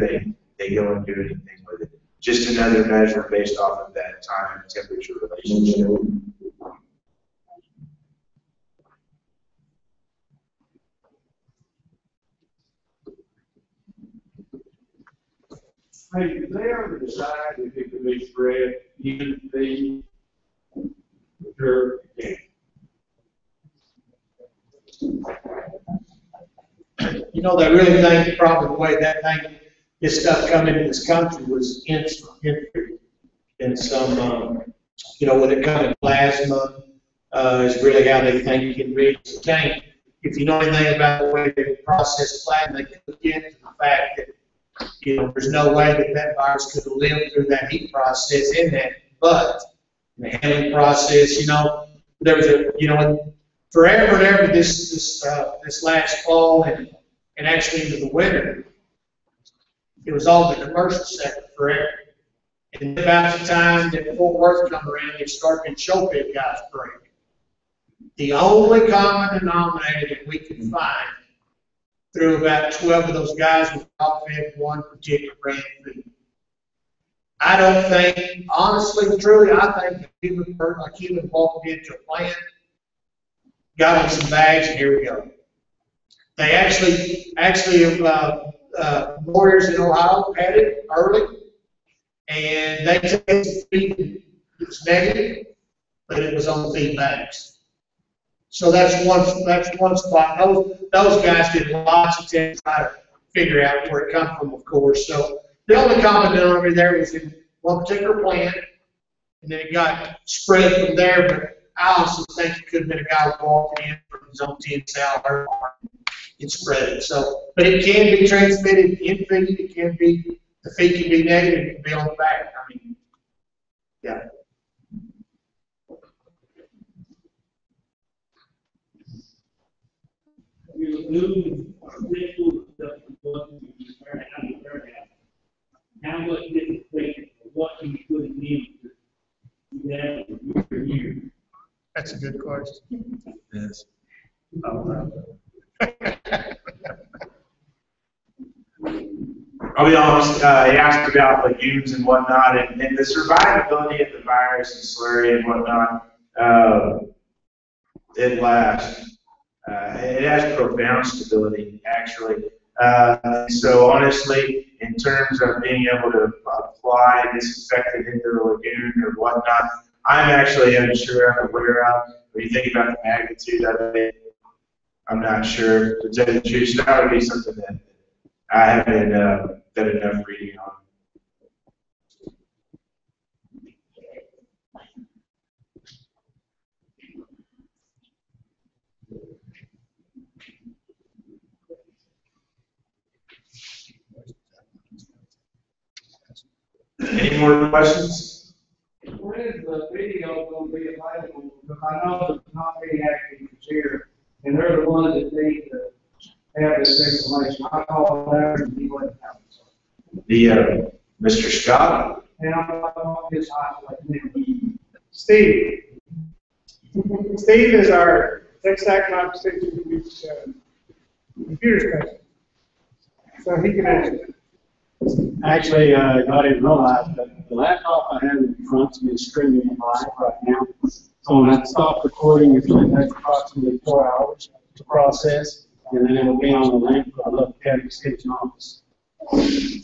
they go and do anything with it. Just another measure based off of that time and temperature relationship. Hey, did they ever decide if it could be spread in the sure it They really think probably the way that this stuff come into this country was in some, when it comes to plasma, is really how they think you can read it. Tank. If you know anything about the way they process plasma, they could get to the fact that there's no way that virus could live through that heat process in that. But in the handling process, there was a, you know, forever and ever this last fall and actually into the winter, it was all the commercial sector forever. And about the time that Fort Worth come around, they started show pit guys break. The only common denominator that we could find through about 12 of those guys was all fed one particular brand food. I don't think, honestly and truly, I think a human walked into a plant, got on some bags, and here we go. They actually, Warriors in Ohio had it early, and they tested feed. It was negative, but it was on feed bags. So that's one spot. Those guys did lots of tests to try to figure out where it come from, of course. So the only common denominator there was in one particular plant, and then it got spread from there. But I also think it could have been a guy walking in from his own tin salad and spread it. So, but it can be transmitted in feed. It can be, the feed can be negative. It can be on the back. I mean, yeah. You lose how much disinfectant, what do you put it in year for year? That's a good question. Yes. I'll be honest, he asked about legumes and whatnot, and the survivability of the virus and slurry and whatnot, it lasts. It has profound stability, actually. So honestly, in terms of being able to apply disinfectant into the lagoon or whatnot, I'm actually unsure, unaware of. When you think about the magnitude of it, I'm not sure. To tell you the truth, so that would be something that I haven't done enough reading on. Any more questions? When is the video going to be available? Because I know there's not many active here, and they're the ones that need to have this information. I called there and he wouldn't have it. The Mr. Scott? And I'm not his isolate. Steve. Steve is our tech stack lab extension computer specialist. So he can answer that. Actually, I didn't realize that the laptop I have in front of me is streaming live right now. So when I stop recording, it's going to take approximately 4 hours to process, and then it'll be on the link for the Lubbock County Extension Office.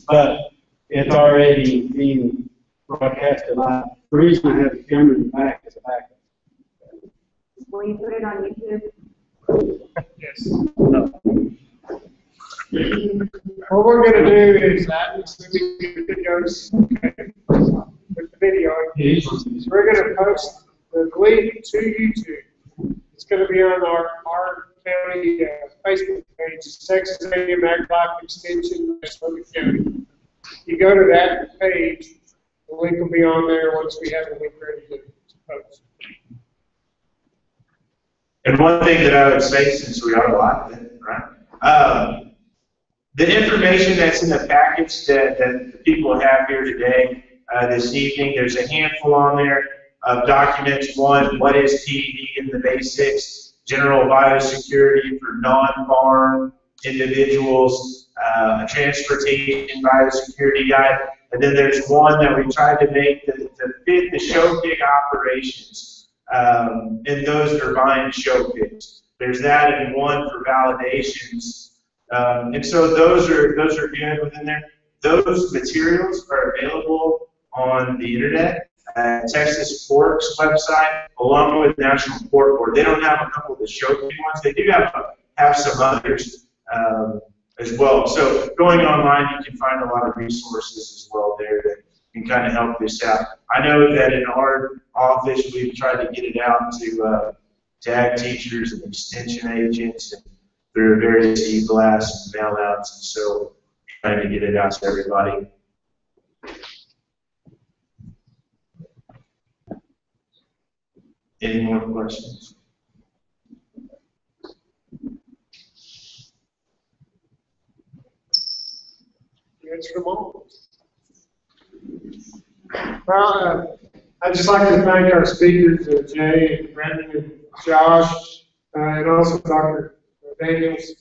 But it's already being broadcasted live. The reason I have the camera in the back is a backup. Will you put it on YouTube? Yes. No. What we're going to do is it goes with the video. We're going to post the link to YouTube. It's going to be on our county Facebook page, Texas A&M AgriLife Extension, Lubbock County. You go to that page, the link will be on there once we have the link ready to post. And one thing that I would say, since we are live, right? The information that's in the package that the people have here today, this evening, there's a handful on there of documents. One, what is PEDV in the basics, general biosecurity for non-farm individuals, a transportation biosecurity guide, and then there's one that we tried to make to fit the show pig operations, and those are buying show pigs. There's that and one for validations. And so those are good within there. Those materials are available on the internet at Texas Pork's website, along with National Pork Board. They don't have a couple of the show pig ones. They do have some others as well. So going online, you can find a lot of resources as well there that can kind of help this out. I know that in our office, we've tried to get it out to ag teachers and extension agents and through various e-blasts and mail-outs, and so trying to get it out to everybody. Any more questions? Answer them all. Well, I'd just like to thank our speakers, Jay and Brendan and Josh, and also Dr. Daniels,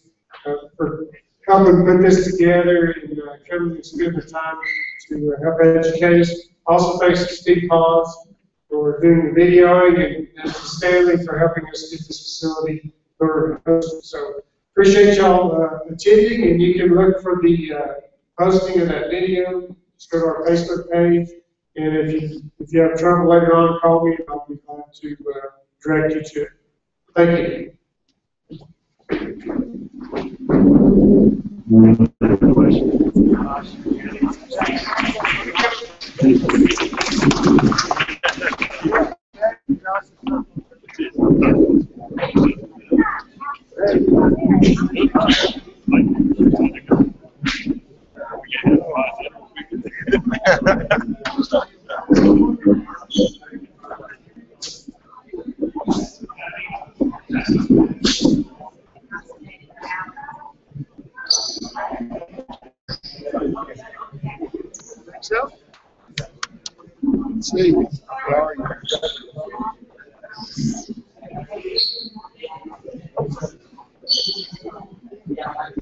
for helping put this together and coming and spending the time to help educate us. Also, thanks to Steve Hawes for doing the videoing and to Stanley for helping us get this facility for hosting. So appreciate y'all attending, and you can look for the posting of that video. Just go to our Facebook page, and if you have trouble later on, call me, and I'll be glad to direct you to it. Thank you. So, let's see. How are you?